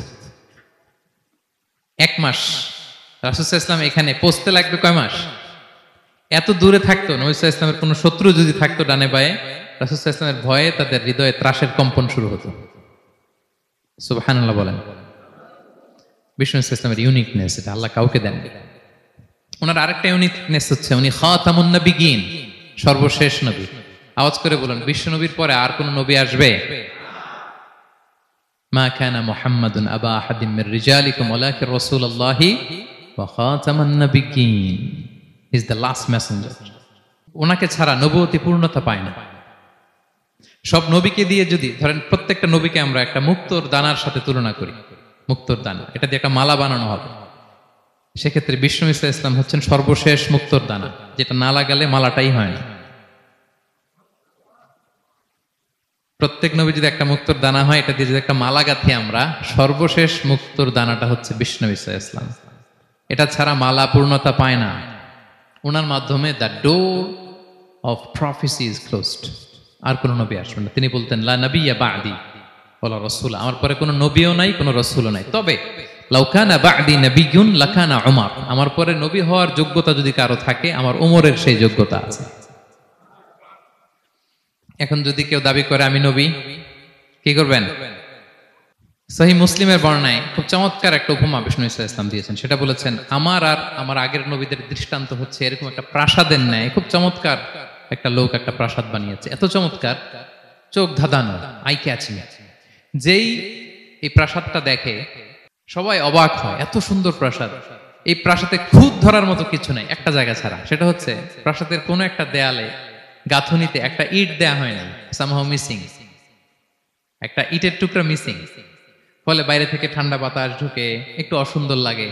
1 মাস রাসূল সাল্লাল্লাহু আলাইহি ওয়াসাল্লাম এখানে পৌঁছতে লাগবে কয় মাস? এত দূরে থাকতো, নবী সাল্লাল্লাহু আলাইহি ওয়াসাল্লামের কোনো শত্রু যদি থাকতো ডানে বায়ে, রাসূল সাল্লাল্লাহু আলাইহি ওয়াসাল্লামের ভয়ে তাদের হৃদয়ে ত্রাসের কম্পন শুরু হতো। সুবহানাল্লাহ বলেন। বিষ্ণু সাল্লাল্লাহু আলাইহি ওয়াসাল্লামের ইউনিকনেস, এটা আল্লাহ কাউকে দেন। ওনার আরেকটা ইউনিকনেস হচ্ছে উনি খাতামুন নবিয়্যিন, সর্বশেষ নবী। আওয়াজ করে বলেন, বিশ্ব নবীর পরে আর কোন নবী আসবে? মা কানা মুহাম্মাদুন আবা আহাদিম মির রিজালিকুম ওয়ালাকিন রাসূলুল্লাহি ওয়া খাতামান নবিয়্যিন। He is the last messenger. ওনাকে ছাড়া নবুয়তি পূর্ণতা পায় না। সব নবীকে দিয়ে যদি ধরেন প্রত্যেকটা নবীকে আমরা একটা মুক্তোর দানার সাথে তুলনা করি, মুক্তোর দানা, এটা দিয়ে একটা মালা বানানো হবে, সেক্ষেত্রে বিষ্ণু ইসলাম হচ্ছেন সর্বশেষ মুক্তোর দানা, যেটা না লাগালে মালাটাই হয় না। প্রত্যেক নবী যদি একটা মুক্তোর দানা হয়, এটা দিয়ে যদি একটা মালা গাঁথি আমরা, সর্বশেষ মুক্তোর দানাটা হচ্ছে বিষ্ণু ইসলাম। এটা ছাড়া মালা পূর্ণতা পায় না। ওনার মাধ্যমে the door of prophecy is closed. আর কোন নবী আসবেন না। তিনি বলতেন লা নবিয়্যা বা'দি ওয়ালা রাসূল, আমার পরে কোনো নবীও নাই, কোনো রাসূলও নাই, তবে লাউ কানা বা'দি নাবিয়্যুন লাকানা উমর, আমার পরে নবী হওয়ার যোগ্যতা যদি কারো থাকে, আমার উমরের সেই যোগ্যতা আছে। এখন যদি কেউ দাবি করে আমি নবী, কি করবেন? সহিহ মুসলিমের বর্ণনায় খুব চমৎকার একটা উপমা বিষ্ণু ইসলাম দিয়েছেন। সেটা বলেছেন, আমার আর আমার আগের নবীদের দৃষ্টান্ত হচ্ছে এরকম একটা প্রাসাদের ন্যায়। খুব চমৎকার একটা লোক একটা প্রাসাদ বানিয়েছে, এত চমৎকার, চোখ ধাঁধানো, আই ক্যাচিং। যেই এই প্রাসাদটা দেখে সবাই অবাক হয়, এত সুন্দর প্রাসাদ। এই প্রাসাদে খুঁত ধরার মতো কিছু নাই একটা জায়গা ছাড়া, সেটা হচ্ছে প্রাসাদের কোনো একটা দেয়ালে গাঁথুনিতে একটা ইট দেয়া হয় নাই, সামহাউ মিসিং, একটা ইটের টুকরা মিসিং। ফলে বাইরে থেকে ঠান্ডা বাতাস ঢুকে একটু অসুন্দর লাগে।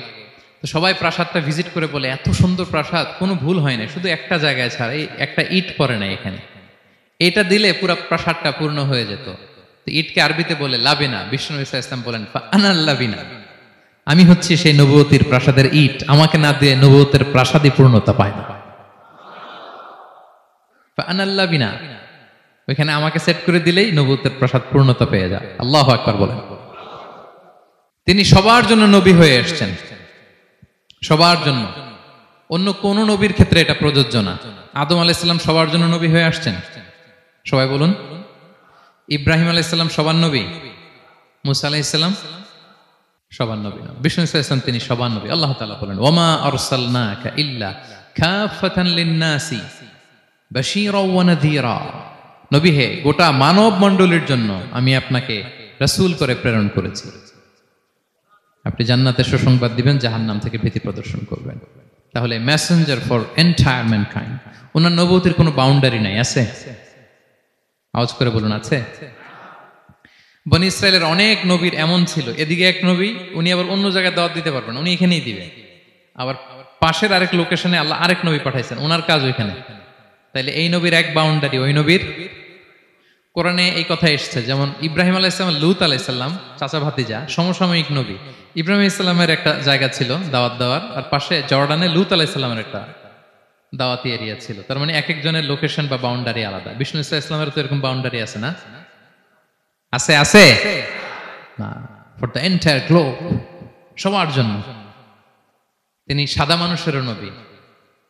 তো সবাই প্রাসাদটা ভিজিট করে বলে এত সুন্দর প্রাসাদ, কোনো ভুল হয় না, শুধু একটা জায়গায় ছাড়া, এই একটা ইট পড়ে না এখানে, এটা দিলে পুরো প্রাসাদটা পূর্ণ হয়ে যেত। তো ইটকে আরবিতে বলে লাবিনা। বিষ্ণু ইসলাম বলেন ফাআনাল লাবিনা, আমি হচ্ছি সেই নবুয়তির প্রাসাদের ইট, আমাকে না দিয়ে নবুয়তের প্রাসাদই পূর্ণতা পায় না। ফাআনাল লাবিনা, ওইখানে আমাকে সেট করে দিলেই নবুয়তের প্রাসাদ পূর্ণতা পেয়ে যায়। আল্লাহু আকবার বলেন। তিনি সবার জন্য নবী হয়ে এসেছেন, সবার জন্য। অন্য কোন নবীর ক্ষেত্রে এটা প্রযোজ্য না। আদম আলাইহিস সালাম সবার জন্য নবী হয়ে আসছেন, সবাই বলুন। ইব্রাহিম আলাইহিস সালাম সবার নবী, মুসা আলাইহিস সালাম সবার নবী না। বিষ্ণু ইসলাম তিনি সবার নবী। আল্লাহ তাআলা বলেন ওয়ামা আরসালনাকা ইল্লা কাফাতান লিন-নাসি বাশীরা ওয়া নাযীরা, নবী হে, গোটা মানব মণ্ডলীর জন্য আমি আপনাকে রাসূল করে প্রেরণ করেছি। আপনি জান্নাতের সুসংবাদ দিবেন, জাহান্নাম থেকে ভীতি প্রদর্শন করবেন। তাহলে মেসেঞ্জার ফর এন্টায়ার ম্যানকাইন্ড। ওনার নবুয়তের কোনো বাউন্ডারি নাই, আছে? আওয়াজ করে বলুন, আছে? বনি ইসরায়েলের অনেক নবীর এমন ছিল, এদিকে এক নবী, উনি আবার অন্য জায়গায় দাওয়াত দিতে পারবেন, উনি এখানেই দিবেন। আবার পাশের আরেক লোকেশনে আল্লাহ আরেক নবী পাঠাইছেন, ওনার কাজ ওইখানে। তাইলে এই নবীর এক বাউন্ডারি, ওই নবীর। কোরআনে এই কথা এসেছে, যেমন ইব্রাহিম আলাইহিসসালাম, লূত আলাইহিসসালাম চাচা ভাতিজা, সমসাময়িক নবী। ইব্রাহিম ইসলামের একটা জায়গা ছিল দাওয়াত দেওয়ার, আর পাশে জর্ডানে লূত আলাইহিসসালামের একটা দাওয়াতি এরিয়া ছিল। তার মানে এক একজনের লোকেশন বা বাউন্ডারি আলাদা। বিষ্ণু ইসলামের তো এরকম বাউন্ডারি আছে না? আছে? আছে না? ফর দ্য এন্টায়ার গ্লোব, সবার জন্য। তিনি সাদা মানুষেরও নবী,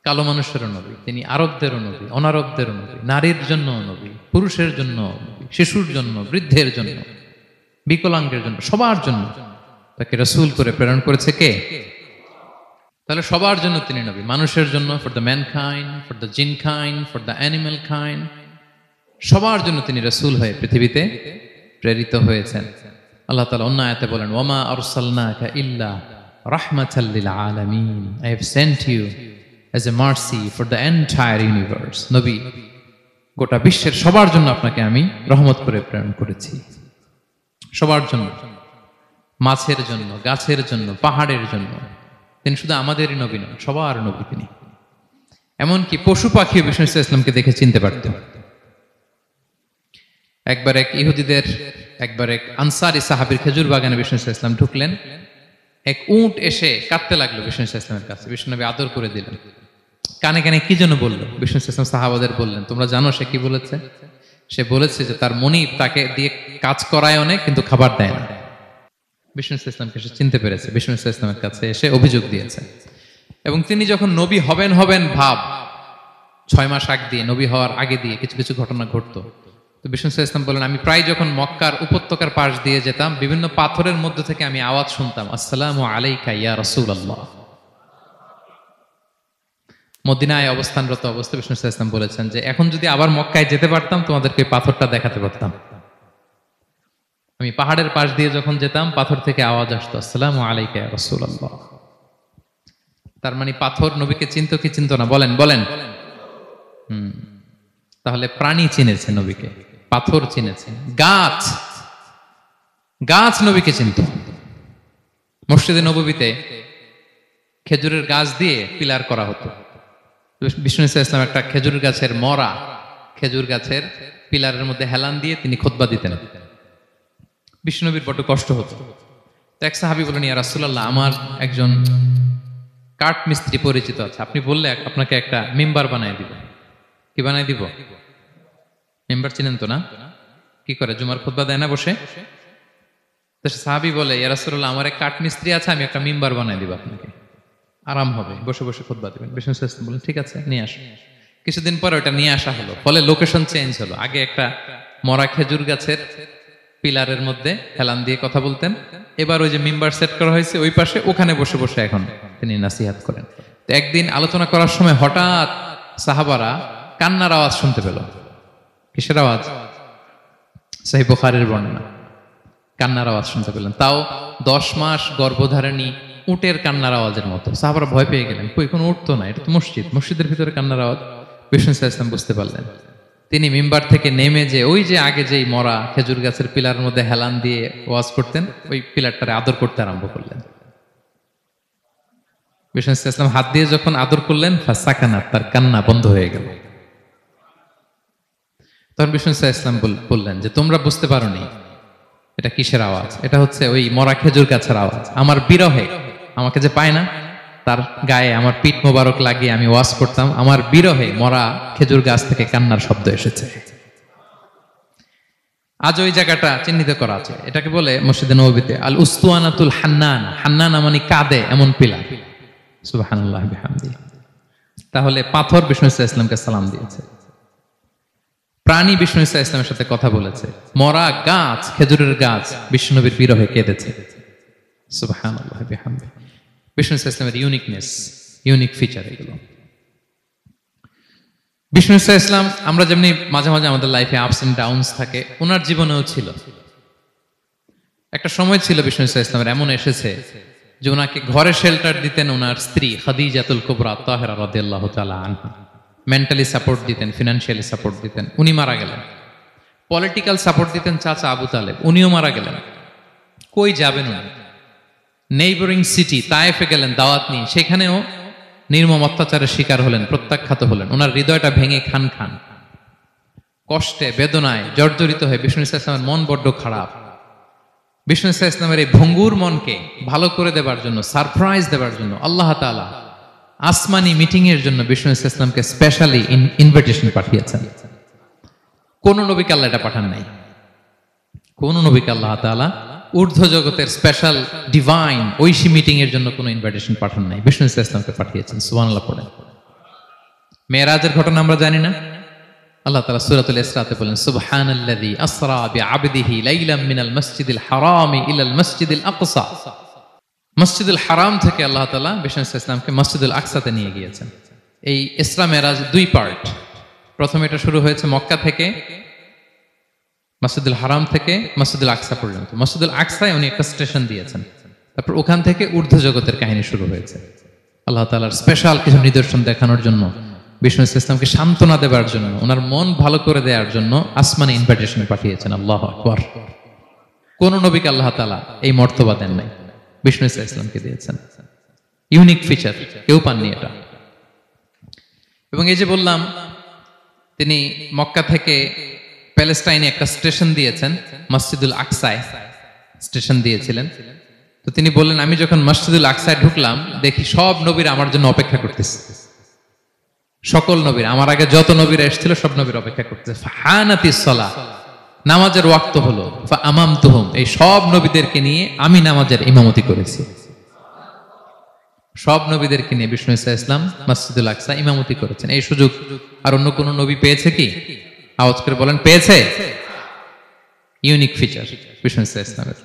কালো মানুষেরও নবী, তিনি আরবদেরও নবী, অনারবদেরও নবী, নারীর জন্য নবী, পুরুষের জন্য নবী, শিশুর জন্য, বৃদ্ধের জন্য, বিকলাঙ্গের জন্য, সবার জন্য তাকে রাসূল করে প্রেরণ করেছে কে? তাহলে সবার জন্য তিনি নবী, মানুষের জন্য, for the mankind, for the জিনকাইন্ড, for the animal kind, সবার জন্য তিনি রাসূল হয়ে পৃথিবীতে প্রেরিত হয়েছেন। আল্লাহ তাআলা অন্য আয়াতে বলেন ওয়ামা আরসালনাকা ইল্লা রাহমাতাল লিল আলামিন, I have sent you as a mercy for the entire universe. নবী, গোটা বিশ্বের সবার জন্য আপনাকে আমি রহমত করে প্রেরণ করেছি, সবার জন্য, মাছের জন্য, গাছের জন্য, পাহাড়ের জন্য। তিনি শুধু আমাদেরই নবী নন, সবার নবী তিনি। এমনকি পশু পাখি বিষ্ণু ইসলামকে দেখে চিনতে পারত। একবার এক আনসারী সাহাবীর খেজুর বাগানে বিষ্ণু ইসলাম ঢুকলেন। এক উট এসে কাঁদতে লাগলো বিষ্ণু ইসলামের কাছে। বিষ্ণু নবী আদর করে দিলেন। কানে কানে কি জন্য বললো? বিষ্ণু ইসলাম সাহাবাদের বললেন, তোমরা জানো সে কি বলেছে? সে বলেছে যে তার মনিব তাকে দিয়ে কাজ করায় অনেক, কিন্তু খাবার দেয় না। বিষ্ণু ইসলামকে সে চিনতে পেরেছে, বিষ্ণু ইসলামের কাছে এসে অভিযোগ দিয়েছে। এবং তিনি যখন নবী হবেন ভাব 6 মাস আগ দিয়ে, নবী হওয়ার আগে দিয়ে কিছু কিছু ঘটনা ঘটতো। তো বিষ্ণু ইসলাম বলেন, আমি প্রায় যখন মক্কার উপত্যকার পাশ দিয়ে যেতাম, বিভিন্ন পাথরের মধ্যে থেকে আমি আওয়াজ শুনতাম, আসসালামু আলাইকা ইয়া রাসূলুল্লাহ। মদিনায় অবস্থানরত অবস্থায় বিষ্ণু ইসলাম বলেছেন যে এখন যদি আবার মক্কায় যেতে পারতাম, তোমাদেরকে পাথরটা দেখাতে পারতাম। আমি পাহাড়ের পাশ দিয়ে যখন যেতাম, পাথর থেকে আওয়াজ আসতো, আসসালামু আলাইকা ইয়া রাসূলুল্লাহ। তার মানে পাথর নবীকে চিনতো কি চিনতো না? বলেন বলেন। তাহলে প্রাণী চিনেছে নবীকে, পাথর চিনেছেন, গাছ গাছ নবীকে চিনত। মসজিদে নববীতে খেজুরের গাছ দিয়ে পিলার করা হতো। বিষ্ণু ইসলাম একটা খেজুর গাছের মরা খেজুর গাছের পিলারের মধ্যে হেলান দিয়ে তিনি খুতবা দিতেন। বিষ্ণুনবীর বড় কষ্ট হতো। তো এক সাহাবী বলেন, ইয়া রাসূলুল্লাহ, আমার একজন কাঠ মিস্ত্রি পরিচিত আছে, আপনি বললে আপনাকে একটা মিম্বার বানায় দিব। কি বানায় দিব? মিম্বার চিনেন তো না? কি করে, জুমার খুতবা দেয় না বসে? তো সাহাবী বলে, ইয়া রাসূলুল্লাহ, আমার এক কাঠ মিস্ত্রি আছে, আমি একটা মিম্বার বানায় দিব আপনাকে, আরাম হবে, বসে বসে খুতবা দিবেন। বিষ্ণু ইসলাম বলেন, ঠিক আছে, নিয়ে আসো। কিছুদিন পরে ওটা নিয়ে আসা হলো, ফলে লোকেশন চেঞ্জ হলো। আগে একটা মরা খেজুর গাছের পিলারের মধ্যে হেলান দিয়ে কথা বলতেন, এবার ওই যে মিম্বার সেট করা হয়েছে ওই পাশে, ওখানে বসে বসে এখন তিনি নাসিহাত করেন। তো একদিন আলোচনা করার সময় হঠাৎ সাহাবারা কান্নার আওয়াজ শুনতে পেল। কিসের আওয়াজ? সহিহ বুখারীর বর্ণনা, কান্নার আওয়াজ শুনতে পেলেন। তাও 10 মাস গর্ভধারিণী উটের কান্নার আওয়াজের মতো। সাহাবারা ভয় পেয়ে গেলেন, কই কোনো উট তো না, এটা তো মসজিদ, মসজিদের ভিতরে কান্নার আওয়াজ। বিষ্ণু ইসলাম বুঝতে পারলেন। তিনি মিম্বার থেকে নেমে যে ওই যে আগে যেই মরা খেজুর গাছের পিলারের মধ্যে হেলান দিয়ে ওয়াজ করতেন, ওই পিলারটারে আদর করতে আরম্ভ করলেন। বিষ্ণু ইসলাম হাত দিয়ে যখন আদর করলেন, ফাসাকানাত, তার কান্না বন্ধ হয়ে গেল। তখন বিষ্ণু ইসলাম বললেন যে, তোমরা বুঝতে পারোনি এটা কিসের আওয়াজ? এটা হচ্ছে ওই মরা খেজুর গাছের আওয়াজ। আমার বিরহে, আমাকে যে পায় না, তার গায়ে আমার পিঠ মোবারক লাগিয়ে আমি ওয়াজ করতাম, আমার বিরহে মরা খেজুর গাছ থেকে কান্নার শব্দ এসেছে। আজ ওই জায়গাটা চিহ্নিত করা আছে। এটাকে বলে মসজিদে নববীতে আল উস্তুয়ানাতুল হান্নান। হান্নান মানে কাঁদে এমন পিলার। সুবহানাল্লাহ বিহামদিহি। তাহলে পাথর বিষ্ণু ইসলামকে সালাম দিয়েছে, প্রাণী বিষ্ণু ইসলামের সাথে কথা বলেছে, মরা গাছ খেজুরের গাছ বিষ্ণুনবীর বিরহে কেঁদেছে। সুবহানাল্লাহ বিহামদিহি। বিষ্ণু ইসলামের ইউনিকনেস, ইউনিক ফিচার এগুলো। বিষ্ণু ইসলাম, আমরা যেমনি মাঝে মাঝে আমাদের লাইফে আপস এন্ড ডাউনস থাকে, ওনার জীবনেও ছিল। একটা সময় ছিল বিষ্ণু ইসলামের এমন এসেছে যে ওনাকে ঘরে শেল্টার দিতেন ওনার স্ত্রী খাদিজাতুল কুবরা তাহেরা রাদিয়াল্লাহু তাআলা আনহা। মেন্টালি সাপোর্ট দিতেন, ফিনান্সিয়ালি সাপোর্ট দিতেন। উনি মারা গেলেন। পলিটিক্যাল সাপোর্ট দিতেন চাচা আবু তালেব, উনিও মারা গেলেন। কই যাবেন উনি? নেইবরিং সিটি তায়েফে গেলেন দাওয়াত নিয়ে, সেখানেও নির্মম অত্যাচারের শিকার হলেন, প্রত্যাখ্যাত হলেন। ওনার হৃদয়টা ভেঙে খান খান, কষ্টে বেদনায় জর্জরিত হয়ে বিষ্ণু ইসলামের মন বড্ড খারাপ। বিষ্ণু ইসলামের এই ভঙ্গুর মনকে ভালো করে দেবার জন্য, সারপ্রাইজ দেবার জন্য আল্লাহ তাআলা আসমানি মিটিং এর জন্য বিষ্ণু ইসলামকে স্পেশালি ইনভিটেশন পাঠিয়েছেন। কোন নবীকে আল্লাহ এটা পাঠান নাই। কোন নবীকে আল্লাহ তাআলা ঊর্ধ্ব জগতের স্পেশাল ডিভাইন ঐশী মিটিং এর জন্য কোনো ইনভিটেশন পাঠান নাই, বিষ্ণু ইসলামকে পাঠিয়েছেন। সুবহানাল্লাহ পড়েন। মেরাজের ঘটনা আমরা জানি না? আল্লাহ তাআলা সূরাতুল ইসরাতে বলেন, সুবহানাল্লাযী আসরা বিআবদিহি লাইলাম মিনাল মাসজিদিল হারামি ইলাল মাসজিদিল আকসা। মসজিদুল হারাম থেকে আল্লাহ তাআলা বিষ্ণু ইসলামকে মসজিদুল আকসাতে নিয়ে গিয়েছেন। এই ইসরা মেরাজ দুই পার্ট। প্রথমে এটা শুরু হয়েছে মক্কা থেকে, মসজিদুল হারাম থেকে মসজিদুল আকসা পর্যন্ত। মসজিদুল আকসায় উনি একটা স্টেশন দিয়েছেন, তারপর ওখান থেকে ঊর্ধ্ব জগতের কাহিনী শুরু হয়েছে। আল্লাহ তাআলার স্পেশাল কিছু নিদর্শন দেখানোর জন্য, বিষ্ণু ইসলামকে সান্ত্বনা দেবার জন্য, ওনার মন ভালো করে দেওয়ার জন্য আসমানে ইনভিটেশন পাঠিয়েছেন। আল্লাহু আকবার। কোন নবীকে আল্লাহ তাআলা এই মর্তবা দেন নাই, বিষ্ণু ইসলামকে দিয়েছেন। ইউনিক ফিচার, কেউ পাননি এটা। এবং এই যে বললাম, তিনি মক্কা থেকে প্যালেস্টাইনে একটা স্টেশন দিয়েছেন, মসজিদুল আকসায় স্টেশন দিয়েছিলেন। তো তিনি বললেন, আমি যখন মসজিদুল আকসায় ঢুকলাম, দেখি সব নবীরা আমার জন্য অপেক্ষা করতেছে। সকল নবীরা, আমার আগে যত নবীরা এসেছিল সব নবীরা অপেক্ষা করতেছে। ফাহানাতিস সালাহ, নামাজের ওয়াক্ত হলো। ফাআমামতুহুম, এই সব নবীদেরকে নিয়ে আমি নামাজের ইমামতি করেছি। সব নবীদেরকে নিয়ে বিষ্ণু ইসলাম মসজিদুল আকসা ইমামতি করেছেন। এই সুযোগ আর অন্য কোন নবী পেয়েছে কি? আওয়াজ করে বলেন, পেয়েছে? ইউনিক ফিচার বিষ্ণু ইসলামের।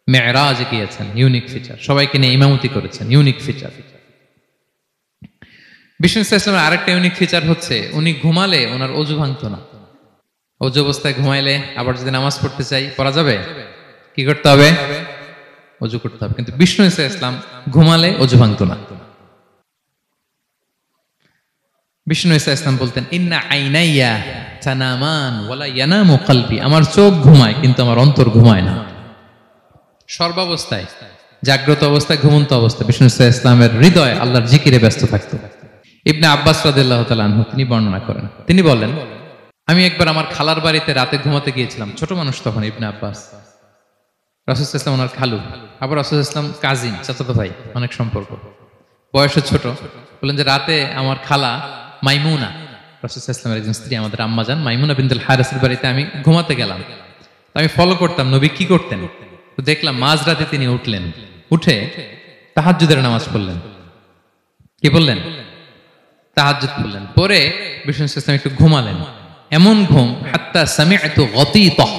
মেরাজে গিয়েছেন, ইউনিক ফিচার। সবাইকে নিয়ে ইমামতি করেছেন, ইউনিক ফিচার। বিষ্ণু ইসলামের আরেকটা ইউনিক ফিচার হচ্ছে, উনি ঘুমালে ওনার অজু ভাঙতো না। অজু অবস্থায় ঘুমাইলে আবার যদি নামাজ পড়তে চাই, পড়া যাবে? কি করতে হবে? অজু করতে হবে। কিন্তু বিষ্ণু ইসলাম ঘুমালে অজু ভাঙতো না। বিষ্ণু ইসলাম বলতেন, ইন্না আইনাইয়া তানামান ওয়ালা ইয়ানামু কলবি, আমার চোখ ঘুমায় কিন্তু আমার অন্তর ঘুমায় না। সর্বাবস্থায়, জাগ্রত অবস্থায়, ঘুমন্ত অবস্থায় বিষ্ণু ইসলামের হৃদয় আল্লাহর জিকিরে ব্যস্ত থাকতো। ইবনে আব্বাস রাদিয়াল্লাহু তাআলা আনহু তিনি বর্ণনা করেন, তিনি বলেন, আমি একবার আমার খালার বাড়িতে রাতে ঘুমাতে গিয়েছিলাম। ছোট মানুষ তখন ইবনে আব্বাস, রাসূল সাল্লাল্লাহু আলাইহি ওয়াসাল্লাম ওনার খালু, আবার রাসূল সাল্লাল্লাহু আলাইহি ওয়াসাল্লাম কাজিন, চাচাতো ভাই, অনেক সম্পর্ক, বয়সে ছোট। বলেন যে রাতে আমার খালা মাইমুনা, রাসূল সাল্লাল্লাহু আলাইহি ওয়াসাল্লামের একজন স্ত্রী, আমাদের আম্মাজান মাইমুনা বিনতুল হারিসের বাড়িতে আমি ঘুমাতে গেলাম। আমি ফলো করতাম নবী কি করতেন। তো দেখলাম মাঝরাতে তিনি উঠলেন, উঠে তাহাজ্জুদের নামাজ পড়লেন। কি বললেন? তাহাজ্জুদ পড়লেন। পরে বিষ্ণু ইসলাম একটু ঘুমালেন। এমন ঘুম, হাত্তা সামি'তু গতীতাহ,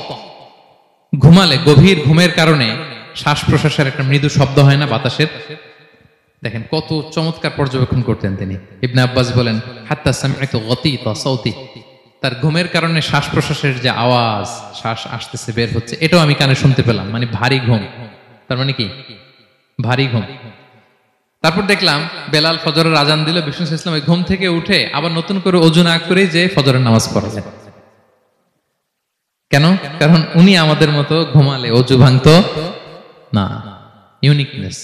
ঘুমালে গভীর ঘুমের কারণে শ্বাস প্রশ্বাসের একটা মৃদু শব্দ হয় না বাতাসের। দেখেন কত চমৎকার পর্যবেক্ষণ করতেন তিনি। ইবনে আব্বাস বলেন, হাত্তা সামি'তু গতীতা সাউতি, তার ঘুমের কারণে শ্বাস প্রশ্বাসের যে আওয়াজ, শ্বাস আসতেছে বের হচ্ছে, এটাও আমি কানে শুনতে পেলাম। মানে ভারী ঘুম, তার মানে কি ভারী ঘুম। তারপর দেখলাম বেলাল ফজরের আজান দিল, বিষ্ণু ইসলাম ওই ঘুম থেকে উঠে আবার নতুন করে ওযু না করে যে ফজরের নামাজ পড়া যায়। কেন? কারণ উনি আমাদের মতো ঘুমালে ওযু ভাঙতো না। Uniqueness,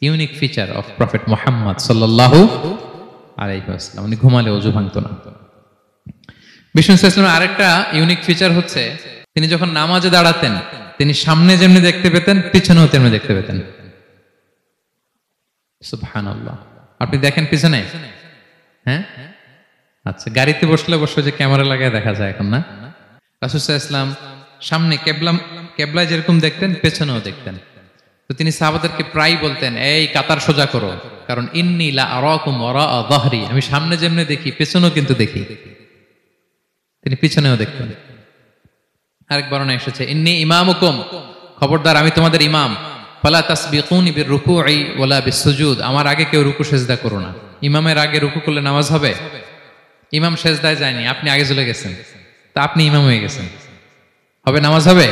unique feature of prophet Muhammad সাল্লাল্লাহু আলাইহি ওয়াসাল্লাম, উনি ঘুমালে ওযু ভাঙতো না। বিষ্ণু ইসলামের আরেকটা ইউনিক ফিচার হচ্ছে, তিনি যখন নামাজে দাঁড়াতেন তিনি সামনে যেমনি দেখতে পেতেন পিছনেও তেমনি দেখতে পেতেন। সুবহানাল্লাহ। আপনি দেখেন পিছনে? হ্যাঁ, আচ্ছা, গাড়িতে বসলে অবশ্য যে ক্যামেরা লাগায় দেখা যায় এখন, না? রাসূল সাল্লাল্লাহু আলাইহি ওয়াসাল্লাম সামনে কেবলায় যেরকম দেখতেন পেছনেও দেখতেন। তো তিনি সাহাবাদেরকে প্রায় বলতেন, এই কাতার সোজা করো, কারণ ইন্নী লা আরাকুম ওয়ারাআ যাহরি, আমি সামনে যেমনি দেখি পেছনেও কিন্তু দেখি। তিনি পিছনেও দেখতেন। আরেক বর্ণনায় এসেছে, ইন্নী ইমামুকুম, খবরদার আমি তোমাদের ইমাম, ফালা তাসবিকুনি বিররুকুই ওয়ালা বিসসুজুদ, আমার আগে কেউ রুকু সিজদা করো না। ইমামের আগে রুকু করলে নামাজ হবে? ইমাম সিজদায় যায়নি, আপনি আগে চলে গেছেন, তা আপনি ইমাম হয়ে গেছেন, হবে? নামাজ হবে?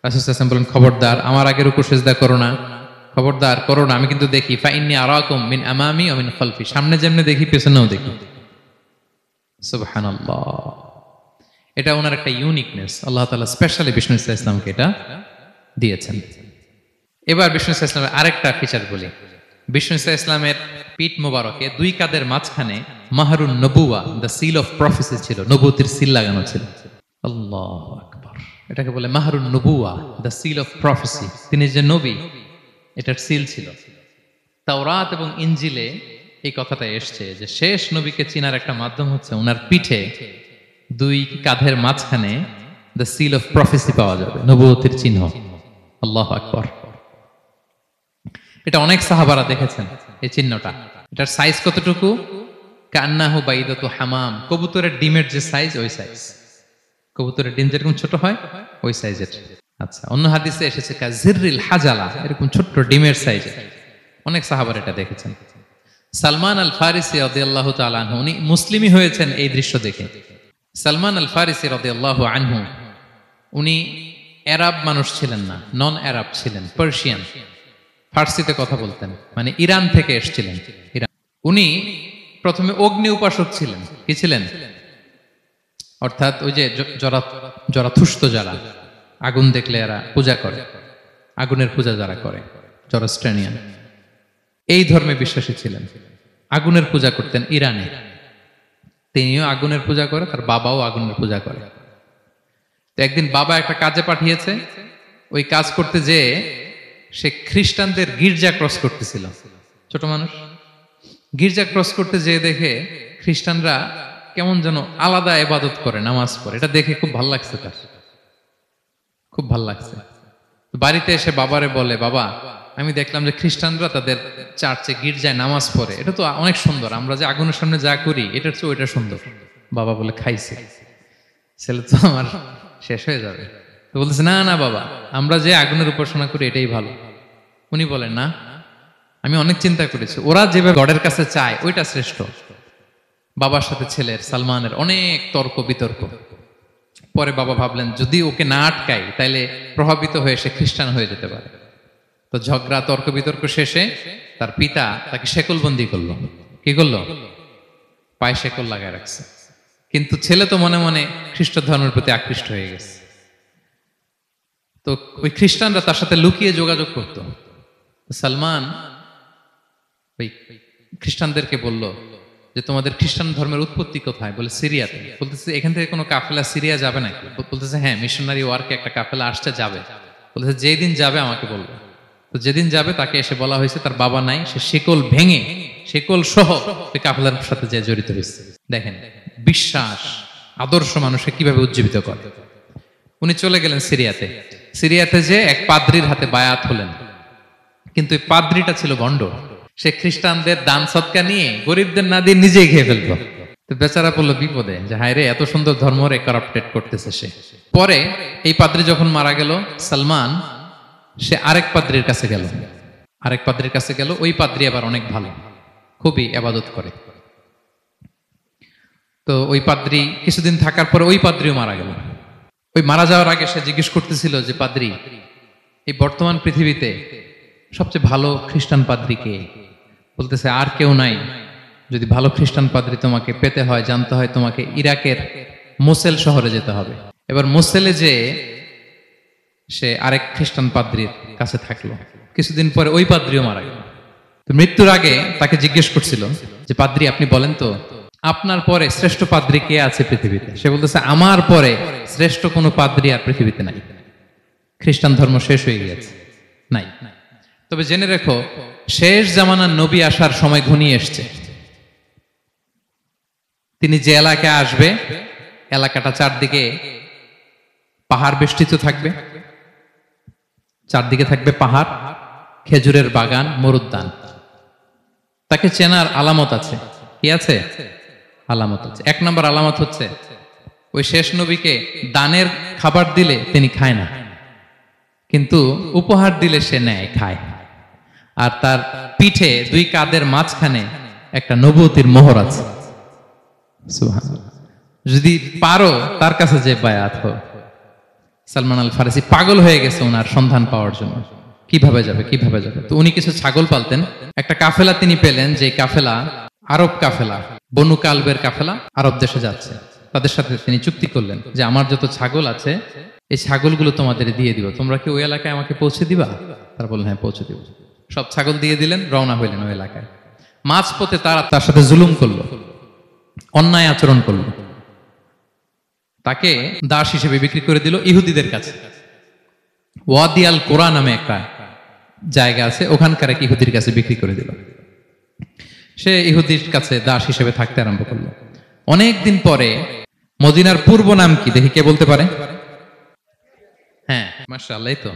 রাসূল সাল্লাল্লাহু আলাইহি ওয়াসাল্লাম বলেন, খবরদার আমার আগে রুকু সিজদা করো না, খবরদার করো না, আমি কিন্তু দেখি। ফা ইন্নী আরাকুম মিন আমামি ওয়া মিন খালফি, সামনে যেমনি দেখি পেছনেও দেখি। সুবহানাল্লাহ। এটা ওনার একটা ইউনিকনেস, আল্লাহ তাআলা স্পেশালি বিষ্ণু ইসলামকে এটা দিয়েছেন। এবার বিষ্ণু ইসলামের আরেকটা ফিচার বলি। বিষ্ণু ইসলামের পিঠ মোবারকে দুই কাঁধের মাঝখানে মাহরুন নবুয়া, দ্য সিল অফ প্রফেসি ছিল, নবুয়তের সিল লাগানো ছিল। আল্লাহু আকবার। এটাকে বলে মাহরুন নবুয়া, দ্য সিল অফ প্রফেসি। তিনি যে নবী এটার সিল ছিল। তাওরাত এবং ইনজিলে এই কথাটা এসছে যে শেষ নবীকে চিনার একটা মাধ্যম হচ্ছে ওনার পিঠে দুই কাঁধের মাঝখানে দ্য সিল অফ প্রফেসি পাওয়া যাবে, নবুয়তের চিহ্ন। আল্লাহু আকবার। এটা অনেক সাহাবারা দেখেছেন এই চিহ্নটা। এটার সাইজ কতটুকু? কান্নাহু বাইদাতু হামাম, কবুতরের ডিমের যে সাইজ ওই সাইজ। কবুতরের ডিম যেরকম ছোট হয় ওই সাইজের। আচ্ছা, অন্য হাদিসে এসেছে কাজিররিল হাজালা, এরকম ছোট্ট ডিমের সাইজের। অনেক সাহাবারা এটা দেখেছেন। সালমান আল ফারিসি রাদিয়াল্লাহু তাআলা আনহু, উনি মুসলিমই হয়েছেন এই দৃশ্য দেখে। সালমান আল ফারিসি রাদিয়াল্লাহু আনহু উনি আরব মানুষ ছিলেন না, নন আরব ছিলেন, পার্সিয়ান, ফার্সিতে কথা বলতেন, মানে ইরান থেকে এসেছিলেন। ইরান। উনি প্রথমে অগ্নি উপাসক ছিলেন। কি ছিলেন? অর্থাৎ ওই যে জরাথুস্ত যারা আগুন দেখলে এরা পূজা করে, আগুনের পূজা যারা করে, জরস্ট্রেনিয়ান, এই ধর্মে বিশ্বাসী ছিলেন। আগুনের পূজা করতেন ইরানে। তিনিও আগুনের পূজা করে, তার বাবাও আগুনের পূজা করে। তো একদিন বাবা একটা কাজে পাঠিয়েছে, ওই কাজ করতে যেয়ে সে খ্রিস্টানদের গির্জা ক্রস করতেছিল। ছোট মানুষ গির্জা ক্রস করতে যেয়ে দেখে খ্রিস্টানরা কেমন যেন আলাদা ইবাদত করে, নামাজ পড়ে। এটা দেখে খুব ভালো লাগছে, তার খুব ভালো লাগছে। বাড়িতে এসে বাবারে বলে, বাবা আমি দেখলাম যে খ্রিস্টানরা তাদের চার্চে গির্জায় নামাজ পড়ে, এটা তো অনেক সুন্দর, আমরা যে আগুনের সামনে যা করি এটার চেয়ে ওইটা সুন্দর। বাবা বলে, খাইছে, ছেলে তো আমার শেষ হয়ে যাবে। তো বলতেছে, না না বাবা, আমরা যে আগুনের উপাসনা করি এটাই ভালো। উনি বলেন, না, আমি অনেক চিন্তা করেছি, ওরা যেভাবে গডের কাছে চায় ওইটা শ্রেষ্ঠ। বাবার সাথে ছেলের, সালমানের অনেক তর্ক বিতর্ক। পরে বাবা ভাবলেন যদি ওকে না আটকাই তাইলে প্রভাবিত হয়ে সে খ্রিস্টান হয়ে যেতে পারে। তো ঝগড়া তর্ক বিতর্ক শেষে তার পিতা তাকে শেকলবন্দি করলো। কি করলো? পায়ে শেকল লাগায় রাখছে। কিন্তু ছেলে তো মনে মনে খ্রিস্ট ধর্মের প্রতি আকৃষ্ট হয়ে গেছে। তো ওই খ্রিস্টানরা তার সাথে লুকিয়ে যোগাযোগ করত। সালমান ওই খ্রিস্টানদেরকে বলল যে তোমাদের খ্রিস্টান ধর্মের উৎপত্তি কোথায়? বলে সিরিয়াতে। বলতেছে এখান থেকে কোনো কাফেলা সিরিয়া যাবে নাকি? বলতেছে হ্যাঁ, মিশনারি ওয়ার্কে একটা কাফেলা আসছে, যাবে। বলতেছে যেই দিন যাবে আমাকে বলবে। তো যেদিন যাবে তাকে এসে বলা হয়েছে তার বাবা নাই, সে শিকল ভেঙে শিকল সহ ওই কাফেলার সাথে যে জড়িত হয়েছে। দেখেন বিশ্বাস আদর্শ মানুষকে কিভাবে উজ্জীবিত করে। উনি চলে গেলেন সিরিয়াতে। সিরিয়াতে যে এক পাদ্রির হাতে বায়াত হলেন, কিন্তু এই পাদ্রিটা ছিল ভণ্ড। সে খ্রিস্টানদের দান সদকা নিয়ে গরিবদের না দিয়ে নিজেই খেয়ে ফেলতো। তো বেচারা পড়লো বিপদে যে হায় রে, এত সুন্দর ধর্ম রে কারাপ্টেড করতেছে সে। পরে এই পাদ্রি যখন মারা গেল, সালমান সে আরেক পাদ্রির কাছে গেল। আরেক পাদ্রির কাছে গেল। ওই পাদ্রি আবার অনেক ভালো, খুবই ইবাদত করে। তো ওই পাদ্রি কিছুদিন থাকার পরে ওই পাদ্রিও মারা গেল। ওই মারা যাওয়ার আগে সে জিজ্ঞেস করতেছিল যে পাদ্রি, এই বর্তমান পৃথিবীতে সবচেয়ে ভালো খ্রিস্টান পাদ্রি কে? বলতেছে আর কেউ নাই। যদি ভালো খ্রিস্টান পাদ্রি তোমাকে পেতে হয়, জানতে হয়, তোমাকে ইরাকের মোসেল শহরে যেতে হবে। এবার মোসেলে যে সে আরেক খ্রিস্টান পাদ্রির কাছে থাকলো। কিছুদিন পরে ওই পাদ্রিও মারা গেল। তো মৃত্যুর আগে তাকে জিজ্ঞেস করছিল যে পাদ্রি আপনি বলেন তো, আপনার পরে শ্রেষ্ঠ পাদ্রি কে আছে পৃথিবীতে? সে বলতেছে আমার পরে শ্রেষ্ঠ কোনো পাদ্রি আর পৃথিবীতে নাই। খ্রিস্টান ধর্ম শেষ হয়ে গিয়েছে, নাই। তবে জেনে রেখো, শেষ জামানার নবী আসার সময় ঘনিয়ে এসছে। তিনি যে এলাকায় আসবে, এলাকাটা চারদিকে পাহাড় বেষ্টিত থাকবে। চারদিকে থাকবে পাহাড়, খেজুরের বাগান, মরুদ্যান। তাকে চেনার আলামত আছে। কি আছে? আলামত আছে। এক নম্বর আলামত হচ্ছে ওই শেষ নবীকে দানের খাবার দিলে তিনি খায় না, কিন্তু উপহার দিলে সে নেয়, খায়। আর তার পিঠে দুই কাঁধের মাঝখানে একটা নবুয়তির মোহর আছে। সুবহানাল্লাহ। যদি পারো তার কাছে যে বায়াত হো। সালমান আল ফারিসি পাগল হয়ে গেছে ওনার সন্ধান পাওয়ার জন্য। কিভাবে যাবে, কিভাবে যাবে? তো উনি কিছু ছাগল পালতেন। একটা কাফেলা তিনি পেলেন, যে কাফেলা আরব কাফেলা, বনু কালবের কাফেলা, আরব দেশে যাচ্ছে। তাদের সাথে তিনি চুক্তি করলেন যে আমার যত ছাগল আছে এই ছাগলগুলো তোমাদের দিয়ে দিব, তোমরা কি ওই এলাকায় আমাকে পৌঁছে দিবা? তারা বললেন হ্যাঁ পৌঁছে দিব। সব ছাগল দিয়ে দিলেন, রওনা হইলেন ওই এলাকায়। মাঝপথে তারা তার সাথে জুলুম করলো, অন্যায় আচরণ করলো। তাকে দাস হিসেবে বিক্রি করে দিল ইহুদিদের কাছে। ওয়াদি আল কোরা নামে একটা জায়গা আছে, ওখানকার এক ইহুদির কাছে বিক্রি করে দিল। সে ইহুদির কাছে দাস হিসেবে থাকতে আরম্ভ করলো। অনেকদিন পরে, মদিনার পূর্ব নাম কি দেখি কে বলতে পারে? হ্যাঁ মাশাআল্লাহ, তো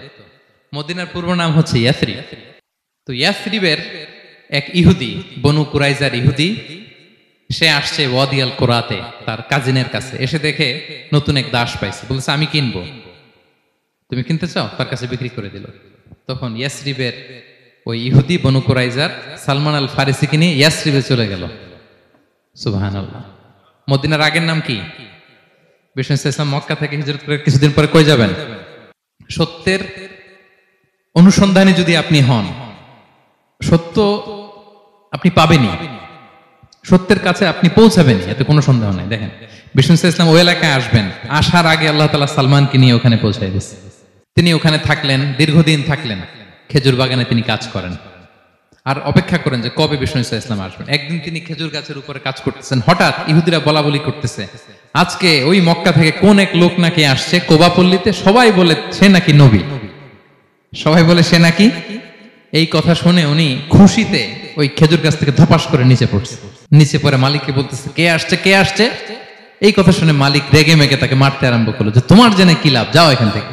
মদিনার পূর্ব নাম হচ্ছে ইয়াসরিব। তো ইয়াসরিবের এক ইহুদি, বনু কুরাইজার ইহুদি, সে আসছে ওয়াদি আল কোরাতে তার কাজিনের কাছে। এসে দেখে নতুন এক দাস পাইছে, বলছে আমি কিনবো, তুমি কিনতে চাও? তার কাছে বিক্রি করে দিল। তখন ইয়াসরিবের ওই ইহুদি বনু কুরাইজার সালমান আল ফারিসিকে নিয়ে ইয়াসরিবে চলে গেল। সুবহানাল্লাহ। মদিনার আগের নাম কি? বিষ্ণু ইসলাম মক্কা থেকে হিজরত করে কিছুদিন পরে কই যাবেন? সত্যের অনুসন্ধানে যদি আপনি হন, সত্য আপনি পাবেনই, সত্যের কাছে আপনি পৌঁছাবেনই, এতে কোনো সন্দেহ নাই। দেখেন বিষ্ণু ইসলাম ওই এলাকায় আসবেন, আসার আগে আল্লাহ তাআলা সালমানকে নিয়ে ওখানে পৌঁছায় দিয়েছে। তিনি ওখানে থাকলেন, দীর্ঘদিন থাকলেন। খেজুর বাগানে তিনি কাজ করেন আর অপেক্ষা করেন যে কবে বিষ্ণু ইসলাম আসবেন। একদিন তিনি খেজুর গাছের উপরে কাজ করতেছেন, হঠাৎ ইহুদিরা বলা বলি করতেছে আজকে ওই মক্কা থেকে কোন এক লোক নাকি আসছে কোবাপল্লীতে, সবাই বলে সে নাকি নবী, সবাই বলে সে নাকি। এই কথা শুনে উনি খুশিতে ওই খেজুর গাছ থেকে ধপাস করে নিচে পড়ছে। নিচে পড়ে মালিককে বলতেছে কে আসছে, কে আসছে। এই কথা শুনে মালিক রেগে মেগে তাকে মারতে আরম্ভ করলো যে তোমার জেনে কি লাভ, যাও এখান থেকে।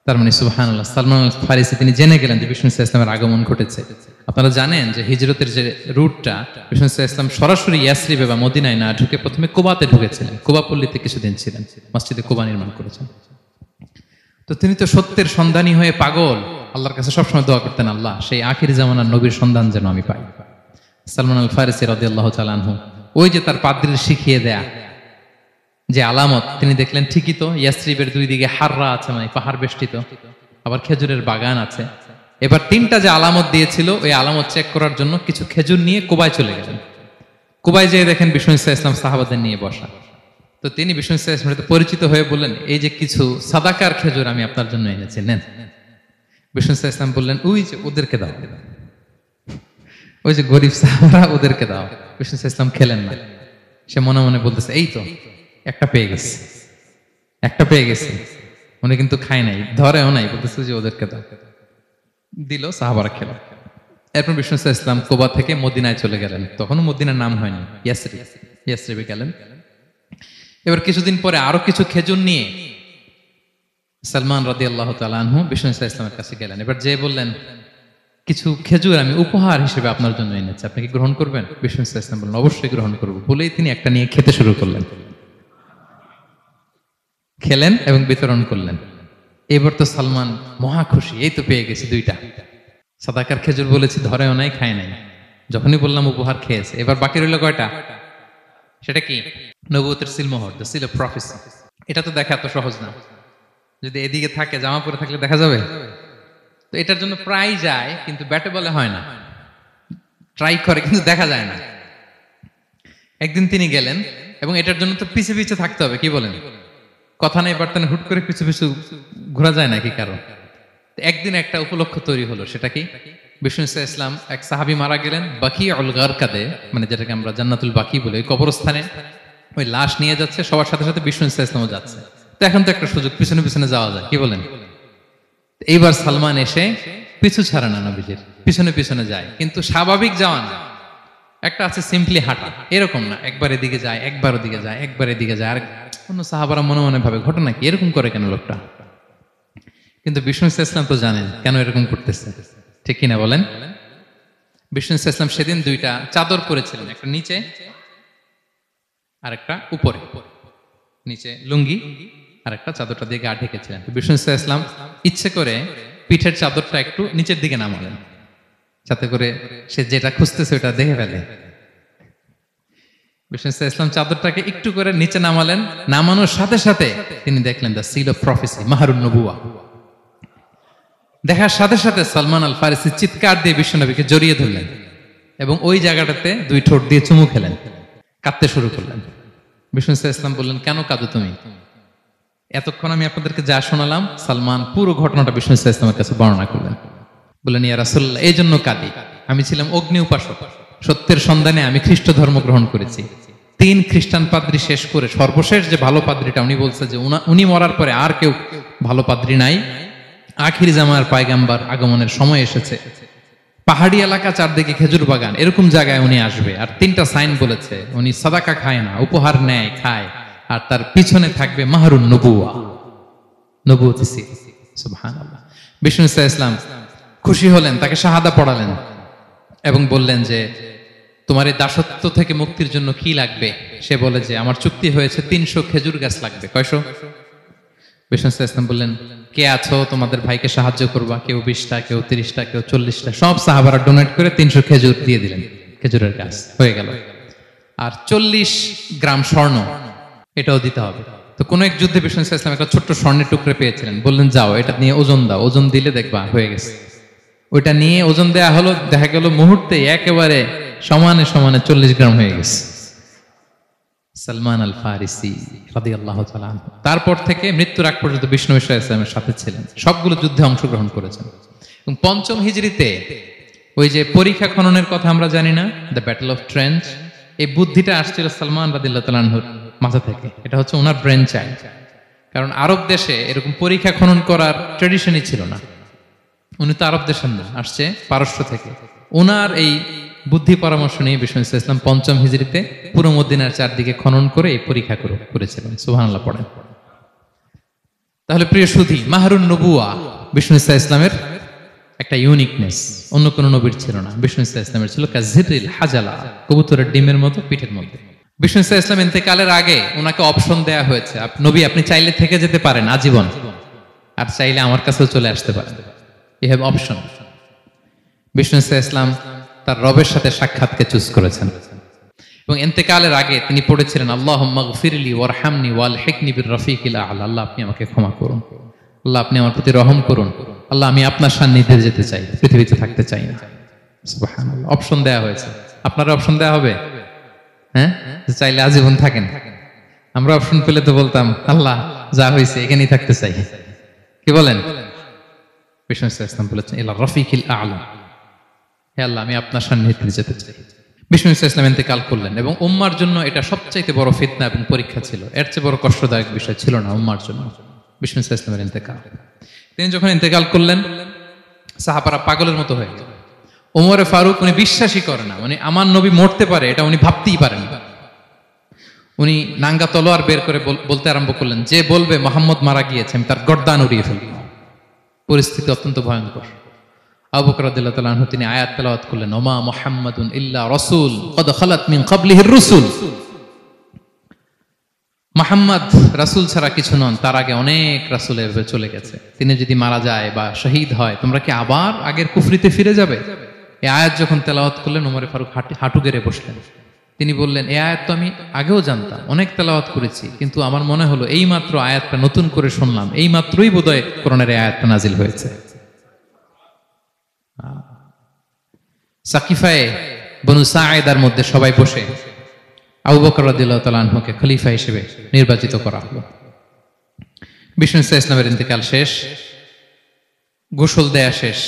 তার মানে সুবহানাল্লাহ, সালমান আল ফারিসি তিনি জেনে গেলেন যে বিষ্ণু ইসলামের আগমন ঘটেছে। আপনারা জানেন যে হিজরতের যে রুটটা, বিষ্ণু ইসলাম সরাসরি ইয়াসরিবে বা মদিনায় না ঢুকে প্রথমে কুবাতে ঢুকেছিলেন। কুবাপল্লীতে কিছুদিন ছিলেন, মসজিদে কুবা নির্মাণ করেছেন। তো তিনি তো সত্যের সন্ধানী হয়ে পাগল, আল্লাহর কাছে সবসময় দোয়া করতেন, আল্লাহ সেই আখির জামানার নবীর সন্ধান যেন আমি পাই। সালমান আল ফারিসি রাদিয়াল্লাহু তাআলা আনহু ওই যে তার পাদ্রীর শিখিয়ে দেয়া যে আলামত, তিনি দেখলেন ঠিকই তো ইয়াসরিবের দুই দিকে হাররা আছে, মানে পাহাড় বেষ্টিত, আবার খেজুরের বাগান আছে। এবার তিনটা যে আলামত দিয়েছিল ওই আলামত চেক করার জন্য কিছু খেজুর নিয়ে কুবায় চলে গেলেন। কুবায় যেয়ে দেখেন বিষ্ণু ইসলাম সাহাবাদের নিয়ে বসা। তো তিনি বিষ্ণু ইসলামের সাথে পরিচিত হয়ে বললেন, এই যে কিছু সাদাকার খেজুর আমি আপনার জন্য এনেছি, নেন। বিষ্ণু ইসলাম বললেন, ওই যে ওদেরকে দাও, ওই যে গরিব সাহাবারা, ওদেরকে দাও। বিষ্ণু ইসলাম খেলেন না। সে মনে মনে বলতেছে, এই তো একটা পেয়ে গেছে, একটা পেয়ে গেছে। উনি কিন্তু খায় নাই, ধরেও নাই, বলতেছে যে ওদেরকে দাও। দিল, সাহাবারা খেল। এরপর বিষ্ণু ইসলাম কোবা থেকে মদিনায় চলে গেলেন। তখনও মদিনার নাম হয়নি, ইয়াসরিবে গেলেন। এবার কিছুদিন পরে আরো কিছু খেজুর নিয়ে সালমান রাদিয়াল্লাহু তাআলা আনহু বিষ্ণু ইসলামের কাছে গেলেন। এবার যে বললেন, কিছু খেজুর আমি উপহার হিসেবে আপনার জন্য এনেছি, আপনি কি গ্রহণ করবেন? বিষ্ণু ইসলাম বললেন, অবশ্যই গ্রহণ করব। বলেই তিনি একটা নিয়ে খেতে শুরু করলেন। খেলেন এবং বিতরণ করলেন। এবার তো সালমান মহা খুশি, এই তো পেয়ে গেছি দুইটা সাদাকার খেজুর। বলেছি ধরেও নাই, খায় নাই। যখনই বললাম উপহার, খেয়েছে। এবার বাকি রইল কয়টা? সেটা কি? নবুয়তের সিলমোহর, দ্য সিল অফ প্রফেসি। এটা তো দেখা এত সহজ না। যদি এদিকে থাকে, জামা পরে থাকলে দেখা যাবে? তো এটার জন্য প্রায় যায়, কিন্তু ব্যাটে বলে হয় না। ট্রাই করে কিন্তু দেখা যায় না। একদিন তিনি গেলেন এবং এটার জন্য তো পিছে পিছে থাকতে হবে, কি বলেন? কথা নেই বার্তা নেই, হুট করে পিছু পিছু ঘোরা যায় নাকি কারো? একদিন একটা উপলক্ষ তৈরি হলো। সেটা কি? বিষ্ণু ইসলাম, এক সাহাবী মারা গেলেন বাকিউল গারকাদে, মানে যেটাকে আমরা জান্নাতুল বাকি বলি, ওই কবরস্থানে ওই লাশ নিয়ে যাচ্ছে, সবার সাথে সাথে বিষ্ণু ইসলামও যাচ্ছে। তো এখন তো একটা সুযোগ, পিছনে পিছনে যাওয়া যায়, কি বলেন? এইবার সালমান এসে পিছু ছাড়ে না, নবীজির পিছনে পিছনে যায়, কিন্তু স্বাভাবিক যাওয়া না। একটা আছে সিম্পলি হাঁটা, এরকম না, একবার এদিকে যায়, একবার ওদিকে যায়, একবার এদিকে যায়। আর অন্য সাহাবারা মনে মনে ভাবে, ঘটনা কি, এরকম করে কেন লোকটা? কিন্তু বিষ্ণু ইসলাম তো জানেন কেন এরকম করতেছে, ঠিক কিনা বলেন? বিষ্ণু ইসলাম সেদিন দুইটা চাদর পরেছিলেন, একটা নিচে আর একটা উপরে। নিচে লুঙ্গি আর একটা চাদরটা দিয়ে গা ঢেকেছিলেন। বিষ্ণু ইসলাম ইচ্ছে করে পিঠের চাদরটা একটু নিচের দিকে নামালেন, যাতে করে সে যেটা খুঁজতেছে ওটা দেখে ফেলে। বিষ্ণু ইসলাম চাদরটাকে একটু করে নিচে নামালেন। নামানোর সাথে সাথে তিনি দেখলেন দ্য সিল অফ প্রফেসি, মাহরুন নবুয়া। দেখার সাথে সাথে সালমান আল ফারিসি চিৎকার দিয়ে বিশ্বনবীকে জড়িয়ে ধরলেন এবং ওই জায়গাটাতে দুই ঠোঁট দিয়ে চুমু খেলেন, কাঁদতে শুরু করলেন। বিষ্ণু ইসলাম বললেন, কেন কাঁদো তুমি? এতক্ষণ আমি আপনাদেরকে যা শোনালাম, সালমান পুরো ঘটনাটা বিষ্ণু ইসলামের কাছে বর্ণনা করলেন। বললেন, ইয়া রাসূলুল্লাহ, এই জন্য কাঁদি। আমি ছিলাম অগ্নি উপাসক, সত্যের সন্ধানে আমি খ্রিস্ট ধর্ম গ্রহণ করেছি। 3 খ্রিস্টান পাদ্রী শেষ করে সর্বশেষ যে ভালো পাদ্রীটা, উনি বলছে যে উনি মরার পরে আর কেউ ভালো পাদ্রী নাই, আখির জামার পায়গাম্বার আগমনের সময় এসেছে। পাহাড়ি এলাকা, চারদিকে খেজুর বাগান, এরকম জায়গায় উনি আসবে। আর 3টা সাইন বলেছে, উনি সাদাকা খায় না, উপহার নেয়, খায়, আর তার পিছনে থাকবে মাহরুন নবুয়া, নবুয়তি সিল। সুবহানাল্লাহ। বিষ্ণু ইসলাম খুশি হলেন, তাকে শাহাদা পড়ালেন এবং বললেন যে, তোমার এই দাসত্ব থেকে মুক্তির জন্য কি লাগবে? সে বলে যে, আমার চুক্তি হয়েছে 300 খেজুর গাছ লাগবে। কয়শো? বিষ্ণু ইসলাম বললেন, কে আছো তোমাদের ভাইকে সাহায্য করবা? কেউ 20টা, কেউ 30টা, কেউ 40টা। সব সাহাবারা ডোনেট করে 300 খেজুর দিয়ে দিলেন, খেজুরের গাছ হয়ে গেল। আর 40 গ্রাম স্বর্ণ, এটাও দিতে হবে। তো কোন এক যুদ্ধে বিষ্ণু ইসলাম একটা ছোট্ট স্বর্ণের টুকরে পেয়েছিলেন, বললেন, যাও এটা নিয়ে ওজন দাও, ওজন দিলে দেখবা হয়ে গেছে। ওইটা নিয়ে ওজন দেয়া হলো, দেখা গেল মুহূর্তে একেবারে সমানে সমানে 40 গ্রাম হয়ে গেছে। সালমান আল ফারিসি রাদিয়াল্লাহু তাআলা আনহু তারপর থেকে মৃত্যুর আগ পর্যন্ত বিষ্ণু ইসলামের সাথে ছিলেন, সবগুলো যুদ্ধে অংশগ্রহণ করেছেন। এবং 5ম হিজরিতে ওই যে পরীক্ষা খননের কথা আমরা জানি না, দ্য ব্যাটল অফ ট্রেঞ্চ, এই বুদ্ধিটা আসছিল সালমান রাদিয়াল্লাহু তাআলা আনহুর মাথা থেকে। এটা হচ্ছে ওনার ব্রেন চাইল্ড। কারণ আরব দেশে এরকম পরীক্ষা খনন করার ট্রেডিশনই ছিল না। উনি তো আরব দেশের না, আসছে পারস্য থেকে। ওনার এই বুদ্ধি পরামর্শ নিয়ে বিষ্ণু ইসলাম 5ম হিজরিতে পুরো মদিনার চারদিকে খনন করে এই পরীক্ষা করেছিলেন। সুবহানাল্লাহ পড়েন। তাহলে প্রিয় সুধী, মাহরুন নবুয়া বিষ্ণু ইসলামের একটা ইউনিকনেস, অন্য কোন নবীর ছিল না। বিষ্ণু ইসলামের ছিল কাজিরিল হাজালা, কবুতরের ডিমের মতো পিঠের মধ্যে। বিষ্ণু ইসলাম ইন্তেকালের আগে ওনাকে অপশন দেয়া হয়েছে, নবী আপনি চাইলে থেকে যেতে পারেন আজীবন, আর চাইলে আমার কাছেও চলে আসতে পারেন। You have option. বিষ্ণু ইসলাম তার রবের সাথে সাক্ষাৎকে চুজ করেছেন এবং ইন্তেকালের আগে তিনি পড়েছিলেন, আল্লাহুম্মা গফিরলি ওয়ারহামনি ওয়ালহিকনি বির-রফিকিল আ'লা। আল্লাহ আপনি আমাকে ক্ষমা করুন, আল্লাহ আপনি আমার প্রতি রহম করুন, আল্লাহ আমি আপনার সান্নিধ্যে যেতে চাই, পৃথিবীতে থাকতে চাই না। সুবহানাল্লাহ। অপশন দেয়া হয়েছে। আপনারা অপশন দেয়া হবে? হ্যাঁ, চাইলে আজীবন থাকেন, আমরা অপশন পেলে তো বলতাম আল্লাহ যা হয়েছে এখানেই থাকতে চাই। কি বলেন? বিষ্ণু ইসলাম বলেছেন ইলা রফিকিল আ'লা, হে আল্লাহ আমি আপনার সান্নিধ্যে যেতে চাই। বিষ্ণু ইসলাম ইন্তেকাল করলেন এবং উম্মার জন্য এটা সবচাইতে বড় ফিতনা এবং পরীক্ষা ছিল। এর চেয়ে বড় কষ্টদায়ক বিষয় ছিল না উম্মার জন্য বিষ্ণু ইসলামের ইন্তেকাল। তিনি যখন ইন্তেকাল করলেন সাহাবারা পাগলের মতো হয়ে গেল। ওমরে ফারুক উনি বিশ্বাসই করে না, মানে আমার নবী মরতে পারে এটা উনি ভাবতেই পারেন। উনি নাঙ্গা তলোয়ার বের করে বলতে আরম্ভ করলেন, যে বলবে মোহাম্মদ মারা গিয়েছে আমি তার গর্দান উড়িয়ে ফেলব। পরিস্থিতি অত্যন্ত ভয়ঙ্কর। আবু বকর রাদিয়াল্লাহু তাআলা আনহু তিনি আয়াত তেলাওয়াত করলেন, ওমা মুহাম্মাদুন ইল্লা রাসূল ক্বাদ খালাত মিন ক্বাবলিহির রুসুল। মুহাম্মদ রাসূল ছাড়া কিছু নন, তার আগে অনেক রাসূল এভাবে চলে গেছে। তিনি যদি মারা যায় বা শহীদ হয় তোমরা কি আবার আগের কুফরিতে ফিরে যাবে? এই আয়াত যখন তেলাওয়াত করলেন ওমর ফারুক হাঁটু গেড়ে বসলেন। তিনি বললেন, এই আয়াত তো আমি আগেও জানতাম, অনেক তেলাওয়াত করেছি, কিন্তু আমার মনে হলো এই মাত্র আয়াতটা নতুন করে শুনলাম, এই মাত্রই বোধহয় কোরআনের এই আয়াতটা নাজিল হয়েছে। সাকিফায়ে বনু সাঈদার মধ্যে সবাই বসে আবু বকর রাদিয়াল্লাহু তাআলা আনহুকে খলিফা হিসেবে নির্বাচিত করা হলো। বিষ্ণু ইসলামের ইন্তেকাল শেষ, গোসল দেয়া শেষ।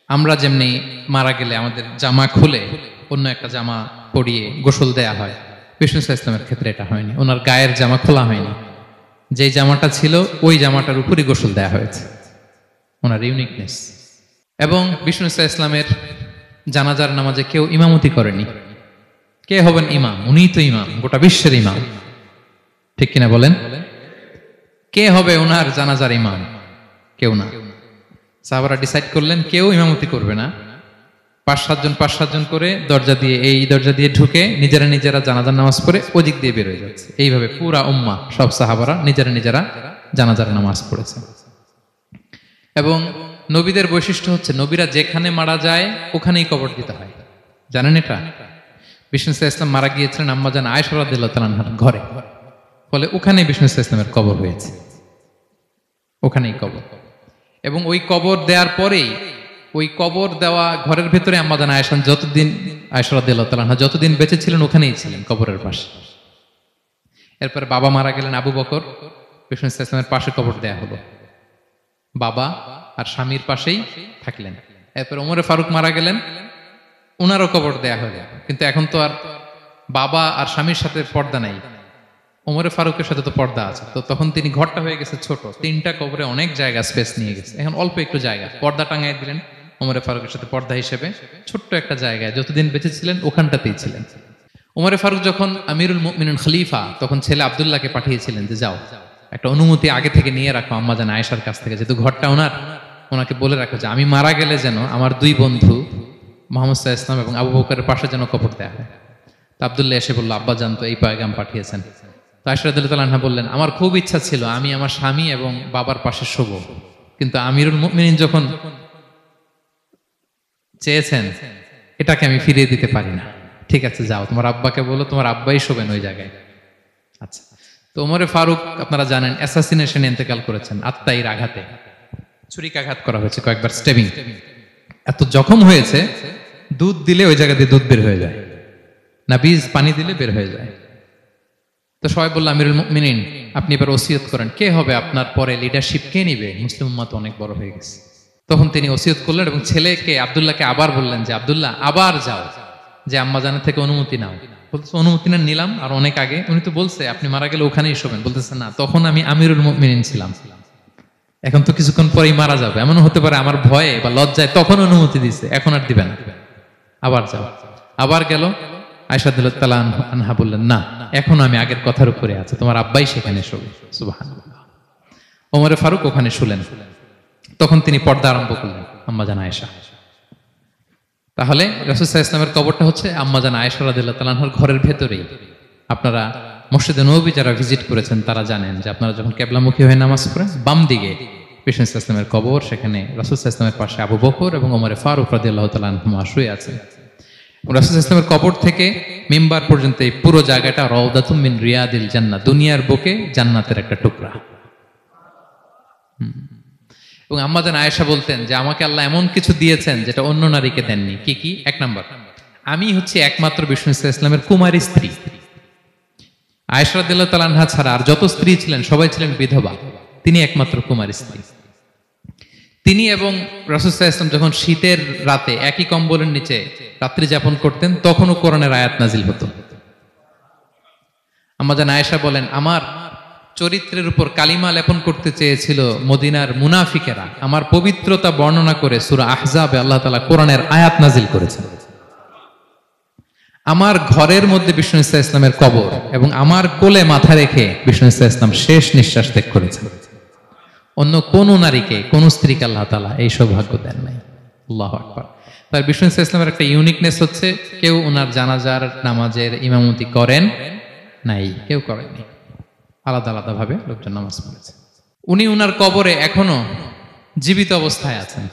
আমরা যেমনি মারা গেলে আমাদের জামা খুলে অন্য একটা জামা পরিয়ে গোসল দেয়া হয়, বিষ্ণু ইসলামের ক্ষেত্রে এটা হয়নি। ওনার গায়ের জামা খোলা হয়নি, যেই জামাটা ছিল ওই জামাটার উপরই গোসল দেয়া হয়েছে। ওনার ইউনিকনেস। এবং বিষ্ণু ইসলামের জানাজার নামাজে কেউ ইমামতি করেনি। কে হবেন ইমাম? উনিই তো ইমাম, গোটা বিশ্বের ইমাম, ঠিক কিনা বলেন? কে হবে ওনার জানাজার ইমাম? কেউ না। সাহাবারা ডিসাইড করলেন কেউ ইমামতি করবে না, 5-7 জন করে দরজা দিয়ে, এই দরজা দিয়ে ঢুকে নিজেরা জানাজার নামাজ পড়ে ওদিক দিয়ে বের হয়ে যাচ্ছে। এইভাবে পুরা উম্মাহ সব সাহাবারা নিজেরা জানাজার নামাজ পড়েছে। এবং নবীদের বৈশিষ্ট্য হচ্ছে নবীরা যেখানে মারা যায় ওখানেই কবর দিতে হয়, জানেন এটা? বিষ্ণু ইসলাম মারা গিয়েছিলেন আম্মাজান আয়েশা রাদিয়াল্লাহু তাআলা আনহার ঘরে, ফলে ওখানেই বিষ্ণু ইসলামের কবর হয়েছে, ওখানেই কবর। এবং ওই কবর দেওয়ার পরেই ওই কবর দেওয়া ঘরের ভেতরে আম্মাজান আয়েশা রাদিয়াল্লাহু তাআলা আনহা যতদিন বেঁচে ছিলেন ওখানেই ছিলেন, কবরের পাশে। এরপরে বাবা মারা গেলেন আবু বকর, বিষ্ণু ইসলামের পাশে কবর দেয়া হলো, বাবা আর স্বামীর পাশেই থাকলেন। এরপর ওমরে ফারুক মারা গেলেন, ওনারও কবর দেয়া হলো। কিন্তু এখন তো আর বাবা আর স্বামীর সাথে পর্দা নাই, ওমরে ফারুকের সাথে তো পর্দা আছে। তো তখন তিনি ঘরটা হয়ে গেছে ছোট, 3টা কবরে অনেক জায়গা স্পেস নিয়ে গেছে। এখন অল্প একটু জায়গা পর্দা টাঙাই দিলেন ওমরে ফারুকের সাথে পর্দা হিসেবে, ছোট্ট একটা জায়গায় যতদিন বেঁচে ছিলেন ওখানটাতেই ছিলেন। ওমরে ফারুক যখন আমিরুল মুমিনিন খলিফা, তখন ছেলে আব্দুল্লাহকে পাঠিয়েছিলেন যে যাও একটা অনুমতি আগে থেকে নিয়ে রাখো আম্মাজান আয়েশার কাছ থেকে, যেহেতু ঘরটা ওনার, ওনাকে বলে রাখো যে আমি মারা গেলে যেন আমার 2 বন্ধু মুহাম্মদ সাল্লাল্লাহু আলাইহি ওয়াসাল্লাম এবং আবু বকরের পাশে যেন কবর দেয়া হয়। তো আব্দুল্লাহ এসে বলল, আব্বা জান তো এই পয়গাম পাঠিয়েছেন। তো আয়েশা রাদিয়াল্লাহু তাআলা আনহা বললেন, আমার খুব ইচ্ছা ছিল আমি আমার স্বামী এবং বাবার পাশে শোবো, কিন্তু আমিরুল মুমিনিন যখন চেয়েছেন এটাকে আমি ফিরিয়ে দিতে পারি না। ঠিক আছে যাও, তোমার আব্বাকে বলো তোমার আব্বাই শোবেন ওই জায়গায়। আচ্ছা। তো ওমরে ফারুক আপনারা জানেন অ্যাসাসিনেশনে ইন্তেকাল করেছেন, আত্মাইর আঘাতে ছুরিকাঘাত করা হয়েছে, কয়েকবার স্টেবিং। এত জখম হয়েছে দুধ দিলে ওই জায়গা দিয়ে দুধ বের হয়ে যায় না, বীজ পানি দিলে বের হয়ে যায়। তো সবাই বলল, আমিরুল মুমিনিন আপনি এবার ওসিয়ত করেন, কে হবে আপনার পরে লিডারশিপ, কে নিবে? মুসলিম উম্মাহ অনেক বড় হয়ে গেছে। তখন তিনি ওসিয়ত করলেন এবং ছেলেকে আব্দুল্লাহকে আবার বললেন যে আব্দুল্লাহ আবার যাও, যে আম্মা জানের থেকে অনুমতি নাও। বলতেছে অনুমতি না নিলাম আর অনেক আগে, উনি তো বলছে আপনি মারা গেলে ওখানেই শোবেন। বলতেছে না, তখন আমি আমিরুল মুমিনিন ছিলাম, এখন তো কিছুক্ষণ পরেই মারা যাবে, এমন হতে পারে আমার ভয়ে বা লজ্জায় তখন অনুমতি দিছে, এখন আর দিবেন, আবার যাও। আবার গেল। আয়েশা রাদিয়াল্লাহু তাআলা আনহা বললেন, না এখন আমি আগের কথার উপরে আছি, তোমার আব্বাই সেখানে শোবে। সুবহানাল্লাহ। ওমরে ফারুক ওখানে শুলেন। তখন তিনি পর্দা আরম্ভ করলেন আম্মাজান আয়েশা। তাহলে রাসূল সাল্লাল্লাহু আলাইহি ওয়াসাল্লামের কবরটা হচ্ছে আম্মাজান আয়েশা রাদিয়াল্লাহু তাআলা আনহার ঘরের ভেতরেই। আপনারা মসজিদে নববী যারা ভিজিট করেছেন তারা জানেন যে আপনারা যখন কিবলামুখী হয়ে নামাজ পড়েন বাম দিকে বিষ্ণু ইসলামের কবর, সেখানে রাসূল সাল্লাল্লাহু আলাইহি ওয়াসাল্লামের পাশে আবু বকর এবং ওমরে ফারুক রাদিয়াল্লাহু তাআলা আনহুমা শুয়ে আছেন। রাসূল সাল্লাল্লাহু আলাইহি ওয়াসাল্লামের কবর থেকে মিম্বার পর্যন্ত এই পুরো জায়গাটা রাউদাতুম মিন রিয়াদিল জান্নাহ, দুনিয়ার বুকে জান্নাতের একটা টুকরা। এবং আম্মাজান আয়েশা বলতেন যে আমাকে আল্লাহ এমন কিছু দিয়েছেন যেটা অন্য নারীকে দেননি। কি কি? 1 নাম্বার, আমি হচ্ছে একমাত্র বিষ্ণু ইসলামের কুমারী স্ত্রী। আয়েশা রাদিয়াল্লাহু তাআলা আনহা ছাড়া আর যত স্ত্রী ছিলেন সবাই ছিলেন বিধবা, তিনি একমাত্র কুমারী স্ত্রী। তিনি এবং রাসূল সাল্লাল্লাহু আলাইহি ওয়াসাল্লাম যখন শীতের রাতে একই কম্বলের নিচে রাত্রি যাপন করতেন, তখনও কোরআনের আয়াত নাজিল হতো। আম্মা জান আয়েশা বলেন, আমার চরিত্রের উপর কালিমা লেপন করতে চেয়েছিল মদিনার মুনাফিকেরা, আমার পবিত্রতা বর্ণনা করে সূরা আহজাবে আল্লাহ তাআলা কোরআনের আয়াত নাজিল করেছেন। আমার ঘরের মধ্যে বিষ্ণু ইসা ইসলামের কবর এবং আমার কোলে মাথা রেখে বিষ্ণু ইসা ইসলাম শেষ নিঃশ্বাস ত্যাগ করেছেন। অন্য কোন নারীকে, কোন স্ত্রীকে আল্লাহ তাআলা এই সৌভাগ্য দেন নাই। আল্লাহু আকবার। তার বিষ্ণু ইসা ইসলামের একটা ইউনিকনেস হচ্ছে, কেউ ওনার জানাজার নামাজের ইমামতি করেন নাই, কেউ করেননি, আলাদা আলাদা ভাবে লোকজন নামাজ পড়েছে। উনি উনার কবরে এখনো জীবিত অবস্থায় আছেন,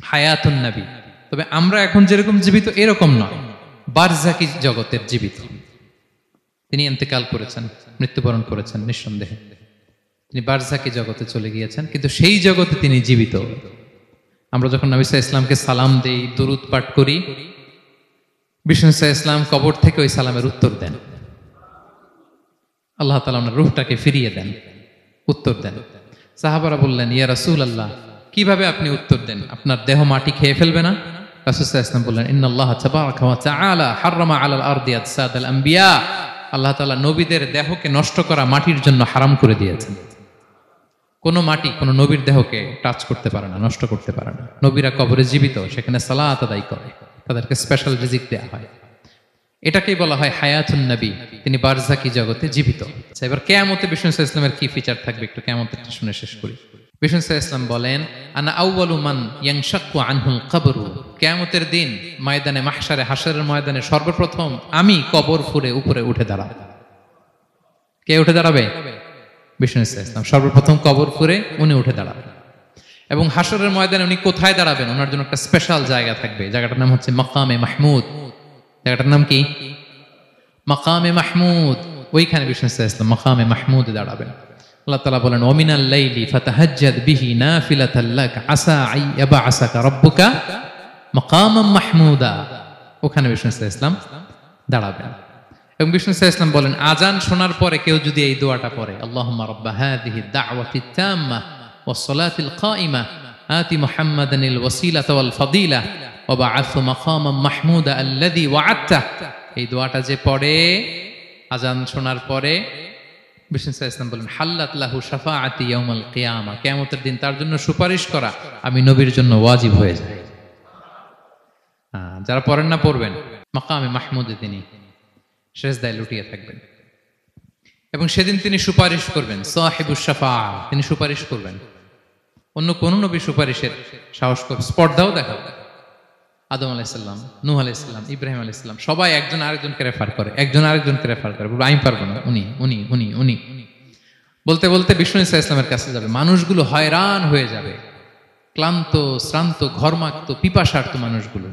হায়াতুন নবী। তবে আমরা এখন যেরকম জীবিত এরকম নয়, বারজাকি জগতের জীবিত। তিনি ইন্তেকাল করেছেন, মৃত্যুবরণ করেছেন নিঃসন্দেহে, তিনি বারজাকি জগতে চলে গিয়েছেন, কিন্তু সেই জগতে তিনি জীবিত। আমরা যখন নবী সাল্লাল্লাহু আলাইহি ওয়াসাল্লামকে সালাম দেই, দুরূদ পাঠ করি, বিষ্ণু সাল্লাল্লাহু আলাইহি ওয়াসাল্লাম কবর থেকে ওই সালামের উত্তর দেন। আল্লাহ তাআলা ওনার রূহটাকে ফিরিয়ে দেন, উত্তর দেন। সাহাবারা বললেন, ইয়া রাসূলুল্লাহ, কিভাবে আপনি উত্তর দেন? আপনার দেহ মাটি খেয়ে ফেলবে না? রাসূল সাল্লাল্লাহু আলাইহি ওয়াসাল্লাম বললেন, ইন্নাল্লাহ তাবারাকা ওয়া তাআলা হাররামা আলাল আরদি আজসাদাল আম্বিয়া। আল্লাহ তাআলা নবীদের দেহকে নষ্ট করা মাটির জন্য হারাম করে দিয়েছেন। কোন মাটি কোন নবীর দেহকে টাচ করতে পারে না, নষ্ট করতে পারে না। নবীরা কবরে জীবিত, সেখানে সালাত আদায় করে, তাদেরকে স্পেশাল রিজিক দেয়া হয়। এটাকেই বলা হয় হায়াতুন নবী, তিনি বারজাকি জগতে জীবিত। আচ্ছা, এবার কিয়ামতে বিষ্ণু সাল্লাল্লাহু আলাইহি ওয়াসাল্লামের কি ফিচার থাকবে একটু কিয়ামতেরটা শুনে শেষ করি। বিষ্ণু সাল্লাল্লাহু আলাইহি ওয়াসাল্লাম বলেন, আনা আউয়ালু মান ইয়ানশাক্কু আনহুল কবরু। কিয়ামতের দিন ময়দানে মাহশারে, হাশরের ময়দানে সর্বপ্রথম আমি কবর ফুঁড়ে উপরে উঠে দাঁড়াবো। কে উঠে দাঁড়াবে? বিষ্ণু সাল্লাল্লাহু আলাইহি ওয়াসাল্লাম সর্বপ্রথম কবর ফুঁড়ে উনি উঠে দাঁড়াবেন। এবং হাশরের ময়দানে উনি কোথায় দাঁড়াবেন? ওনার জন্য একটা স্পেশাল জায়গা থাকবে, জায়গাটার নাম হচ্ছে মাকামে মাহমুদ। জায়গাটার নাম কি? মাকামে মাহমুদ। ওইখানে বিষ্ণু সাল্লাল্লাহু আলাইহি ওয়াসাল্লাম মাকামে মাহমুদে দাঁড়াবেন। আল্লাহ তাআলা বলেন, ওয়া মিনাল লাইলি ফাতাহাজ্জাদ বিহি নাফিলাতাল লাক আসা আইয়াবআসাকা রাব্বুকা মাকামান মাহমুদা। ওখানে বিষ্ণু সাল্লাল্লাহু আলাইহি ওয়াসাল্লাম দাঁড়াবেন। এবং বিষ্ণু সাল্লাল্লাহু আলাইহি ওয়াসাল্লাম বলেন, আযান শোনার পরে কেউ যদি এই দোয়াটা পড়ে, আল্লাহুম্মা রাব্বা হাযিহি দাওয়াতিত তাম্মা ওয়াস সালাতিল কাইমা আতি মুহাম্মাদানিল ওয়াসিলাতা ওয়াল ফাদিলা ওয়া বা'আথহু মাকামান মাহমুদা আল্লাযী ওয়া'আদতা। এই দোয়াটা যে পড়ে আযান শোনার পরে, বিষ্ণু সাল্লাল্লাহু আলাইহি ওয়াসাল্লাম বলেন, হাল্লাত লাহু শাফাআতি ইয়াউমাল কিয়ামা। কিয়ামতের দিন তার জন্য সুপারিশ করা আমি নবীর জন্য ওয়াজিব হয়ে যায়। যারা পড়েন না পড়বেন, মাকামে মাহমুদে তিনি সেজদায় লুটিয়ে থাকবেন এবং সেদিন তিনি সুপারিশ করবেন। সাহিবুশ শাফাআ, তিনি সুপারিশ করবেন। অন্য কোন নবী সুপারিশের সাহস করবে, স্পর্ধাও দেখাবে। আদম আলাইহিস সালাম, নূহ আলাইহিস সালাম, ইব্রাহিম আলাইহিস সালাম সবাই একজন আরেকজনকে রেফার করে, একজন আরেকজনকে রেফার করে, আমি পারবো না, উনি উনি উনি উনি বলতে বলতে বিষ্ণু ইসা ইসলামের কাছে যাবে। মানুষগুলো হয়রান হয়ে যাবে, ক্লান্ত শ্রান্ত ঘর্মাক্ত পিপাসার্ত মানুষগুলো।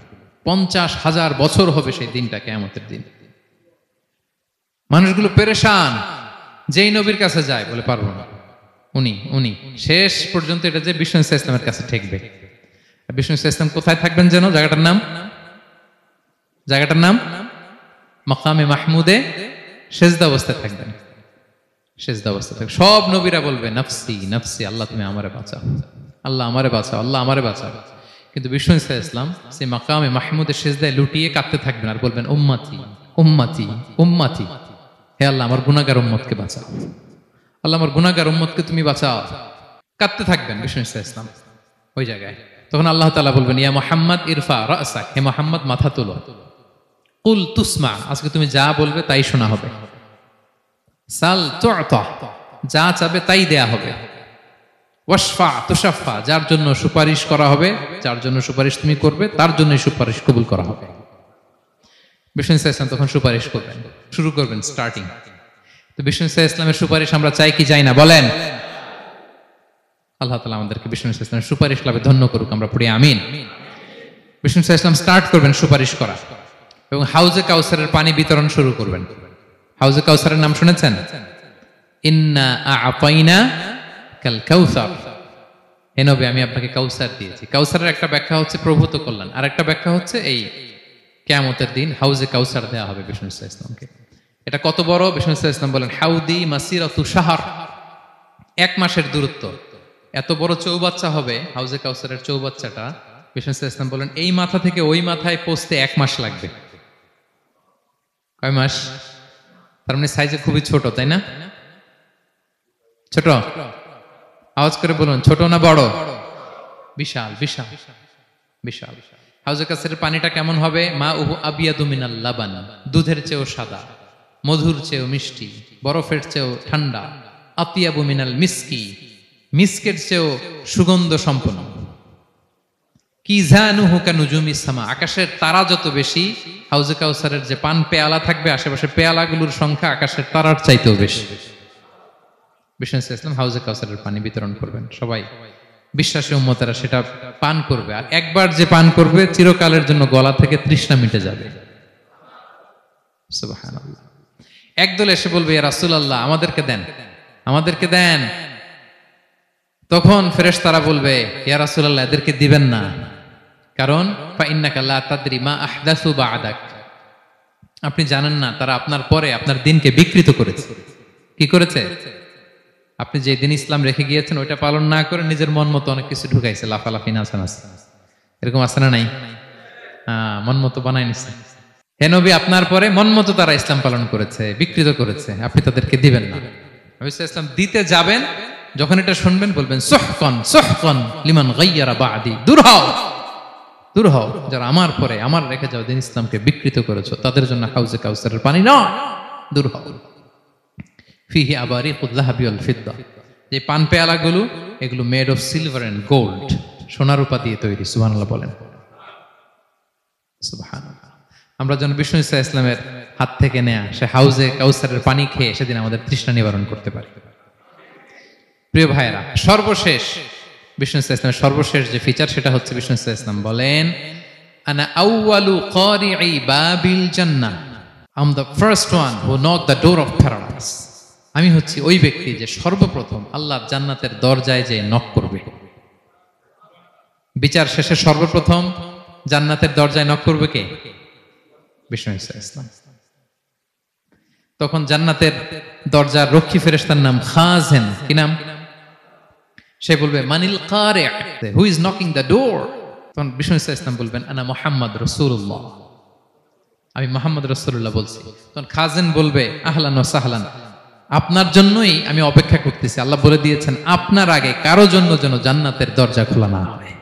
50,000 বছর হবে সেই দিনটা, কিয়ামতের দিন। মানুষগুলো পেরেশান, যেই নবীর কাছে যায় বলে পারবো না, উনি উনি শেষ পর্যন্ত এটা যে বিষ্ণু ইসা ইসলামের কাছে ঠেকবে। বিষ্ণু ইসলাম কোথায় থাকবেন যেন? জায়গাটার নাম মাকামে মাহমুদে সেজদা অবস্থায় থাকবেন। সেজদা অবস্থায় থাকবেন। সব নবীরা বলবে, নাফসি নাফসি, আল্লাহ তুমি আমারে বাঁচাও, আল্লাহ আমারে বাঁচাও, আল্লাহ আমারে বাঁচাও। কিন্তু বিষ্ণু ইসলাম সেই মাকামে মাহমুদের সেজদায় লুটিয়ে কাঁদতে থাকবেন আর বলবেন, উম্মতি উম্মতি উম্মতি, হে আল্লাহ আমার গুনাহগার উম্মতকে বাঁচাও, আল্লাহ আমার গুনাহগার উম্মতকে তুমি বাঁচাও। কাঁদতে থাকবেন বিষ্ণু ইসলাম ওই জায়গায়। তখন আল্লাহ তাআলা বলবেন, ইয়া মুহাম্মদ ইরফা রাসাক, হে মুহাম্মদ মাথা তোলো, কুল তুসমা, আজকে তুমি যা বলবে তাই শোনা হবে, সাল তু'তা, যা চাবে তাই দেয়া হবে, ওয়াশফা তুশাফা, যার জন্য সুপারিশ করা হবে, যার জন্য সুপারিশ তুমি করবে তার জন্যই সুপারিশ কবুল করা হবে। বিষ্ণু ইসলাম তখন সুপারিশ করবেন, শুরু করবেন, স্টার্টিং। তো বিষ্ণু ইসলামের সুপারিশ আমরা চাই কি চাই না বলেন? আল্লাহ তাআলা আমাদেরকে বিষ্ণু ইসলামের সুপারিশ লাভে ধন্য করুক, আমরা পড়ি আমিন। বিষ্ণু ইসলাম স্টার্ট করবেন সুপারিশ করা এবং হাউজে কাউসারের পানি বিতরণ শুরু করবেন। হাউজে কাউসারের নাম শুনেছেন? ইন্না আ'তাইনা কাল কাউসার, হে নবী আমি আপনাকে কাউসার দিয়েছি। কাউসারের একটা ব্যাখ্যা হচ্ছে প্রভূত কল্যাণ, আর একটা ব্যাখ্যা হচ্ছে এই কিয়ামতের দিন হাউজে কাউসার দেওয়া হবে বিষ্ণু ইসলামকে। এটা কত বড়? বিষ্ণু ইসলাম বলেন হাউদি মাসিরাতু শাহর, 1 মাসের দূরত্ব। এত বড় চৌবাচ্চা হবে হাউজে কাউসারের চৌবাচ্চাটা। বিষ্ণু ইসলাম বলেন এই মাথা থেকে ওই মাথায় পৌঁছতে 1 মাস লাগবে। কয় মাস? তার মানে সাইজে খুবই ছোট, তাই না? ছোট? আওয়াজ করে বলুন, ছোট না বড়? বিশাল বিশাল বিশাল। হাউজে কাউসারের পানিটা কেমন হবে? মা উহু আবিয়াদু মিনাল লাবান, দুধের চেয়েও সাদা, মধুর চেয়েও মিষ্টি, বরফের চেয়েও ঠান্ডা, আতিয়াবু মিনাল মিসকি, মিসকের চেয়েও সুগন্ধ সম্পন্ন, কি জানুহু কানুজুমিস সামা, আকাশের তারা যত বেশি, হাউজে কাউসারের যে পান পেয়ালা থাকবে আশেপাশে পেয়ালাগুলোর সংখ্যা আকাশের তারার চাইতেও বেশি। বিষ্ণু ইসলাম হাউজে কাউসারের পানি বিতরণ করবেন, সবাই বিশ্বাসী উম্মতেরা সেটা পান করবে। আর একবার যে পান করবে চিরকালের জন্য গলা থেকে তৃষ্ণা মিটে যাবে। সুবহানাল্লাহ। একদল এসে বলবে ইয়া রাসূলুল্লাহ আমাদেরকে দেন, আমাদেরকে দেন। তখন ফেরেশতারা বলবে ইয়া রাসূলুল্লাহ এদেরকে দিবেন না, কারণ ফা ইন্নাকা লা তাদরি মা আহদাসু বা'দাক, আপনি জানেন না তারা আপনার পরে আপনার দিনকে বিকৃত করেছে। কি করেছে? আপনি যে দিন ইসলাম রেখে গিয়েছেন ওইটা পালন না করে নিজের মন মতো অনেক কিছু ঢুকাইছে, লাফালাফি নাচানাচ, এরকম আছে না নাই? মন মতো বানাই নিছে। হে নবী আপনার পরে মন মতো তারা ইসলাম পালন করেছে, বিকৃত করেছে, আপনি তাদেরকে দিবেন না। নবী ইসলাম দিতে যাবেন, যখন এটা শুনবেন বলবেন সুহকান সুহকান লিমান গায়্যারা বা'দি, দূর হও দূর হও, যারা আমার পরে আমার রেখে যাও দিন ইসলামকে বিকৃত করেছো তাদের জন্য হাউজে কাউসারের পানি নয়, দূর হও। ফিহি আবারিকুল যাহাবি ওয়াল ফিদ্দা, যে পান পেয়ালাগুলো এগুলো made of silver and gold, সোনা রূপা দিয়ে তৈরি। সুবহানাল্লাহ বলেন। সুবহানাল্লাহ। আমরা যেন বিষ্ণু ইসলামের হাত থেকে নেয়া সে হাউজে কাউসারের পানি খেয়ে সেদিন আমাদের তৃষ্ণা নিবারণ করতে পারি। প্রিয় ভাইয়েরা, সর্বশেষ বিষ্ণু ইসলামের সর্বশেষ যে ফিচার সেটা হচ্ছে বিষ্ণু ইসলাম বলেন আনা আউয়ালু কারিই বাবিল জান্নাহ, I am the first one who knock the door of paradise. আমি হচ্ছি ওই ব্যক্তি যে সর্বপ্রথম আল্লাহর জান্নাতের দরজায় যে নক করবে। বিচার শেষে সর্বপ্রথম জান্নাতের দরজায় নক করবে কে? বিষ্ণু ইসলাম। তখন জান্নাতের দরজার রক্ষী ফেরেশতার নাম খাজেন। কি নাম? সে বলবে মানিল কারি, who is knocking the door? তখন বিষ্ণু ইসলাম বলবেন আনা মুহাম্মদ রাসূলুল্লাহ, আমি মুহাম্মদ রাসূলুল্লাহ বলছি। তখন খাজেন বলবে আহলান ওয়া সাহলান, আপনার জন্যই আমি অপেক্ষা করতেছি। আল্লাহ বলে দিয়েছেন আপনার আগে কারো জন্য যেন জান্নাতের দরজা খোলা না হয়।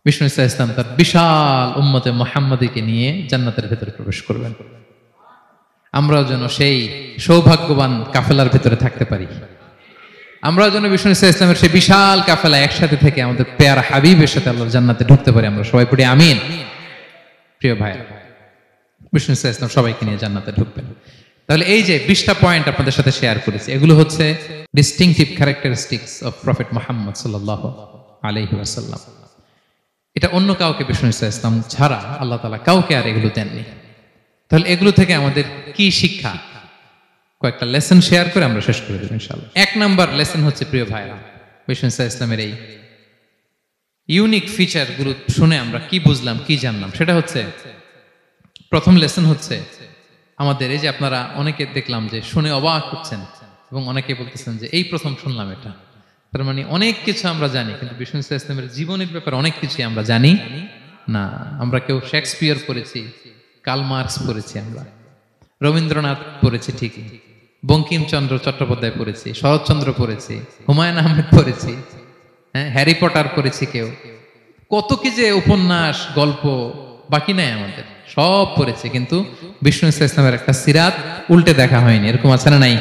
বিষ্ণু ইসলাম তার বিশাল উম্মতে মুহাম্মাদীকে নিয়ে জান্নাতের ভেতরে প্রবেশ করবেন। আমরাও যেন সেই সৌভাগ্যবান কাফেলার ভেতরে থাকতে পারি। আমরাও যেন বিষ্ণু ইসলামের সেই বিশাল কাফেলা একসাথে থেকে আমাদের পেয়ারা হাবিবের সাথে আল্লাহর জান্নাতে ঢুকতে পারি। আমরা সবাই পড়ি আমিন। প্রিয় ভাই, বিষ্ণু ইসলাম সবাইকে নিয়ে জান্নাতে ঢুকবেন। তাহলে এই যে 20টা পয়েন্ট আপনাদের সাথে শেয়ার করেছি, এগুলো হচ্ছে distinctive characteristics of prophet Muhammad সাল্লাল্লাহু আলাইহি ওয়াসাল্লাম। এটা অন্য কাউকে বিষ্ণু ইসলাম ছাড়া আল্লাহ তাআলা কাউকে আর এগুলো দেননি। তাহলে এগুলো থেকে আমাদের কি শিক্ষা? কয়েকটা লেসন শেয়ার করে আমরা শেষ করে দেব ইনশাআল্লাহ। 1 নাম্বার লেসন হচ্ছে প্রিয় ভাইরা, বিষ্ণু ইসলামের এই ইউনিক ফিচার গুলো শুনে আমরা কি বুঝলাম, কি জানলাম, সেটা হচ্ছে প্রথম লেসন হচ্ছে আমাদের এই যে আপনারা অনেকে দেখলাম যে শুনে অবাক হচ্ছেন এবং অনেকে বলতেছেন যে এই প্রথম শুনলাম এটা। তার মানে অনেক কিছু আমরা জানি, কিন্তু বিষ্ণু ইসলামের জীবনের ব্যাপারে অনেক কিছু আমরা জানি না। আমরা কেউ শেক্সপিয়ার পড়েছি, কার্ল মার্কস পড়েছি, আমরা রবীন্দ্রনাথ পড়েছি ঠিকই, বঙ্কিমচন্দ্র চট্টোপাধ্যায় পড়েছি, শরৎচন্দ্র পড়েছি, হুমায়ুন আহমেদ পড়েছি, হ্যাঁ, হ্যারি পটার পড়েছি, কেউ কত কি যে উপন্যাস গল্প বাকি নাই আমাদের, সব পড়েছি, কিন্তু বিষ্ণু ইসলামের একটা সিরাত উল্টে দেখা হয়নি। এরকম আছে না নাই?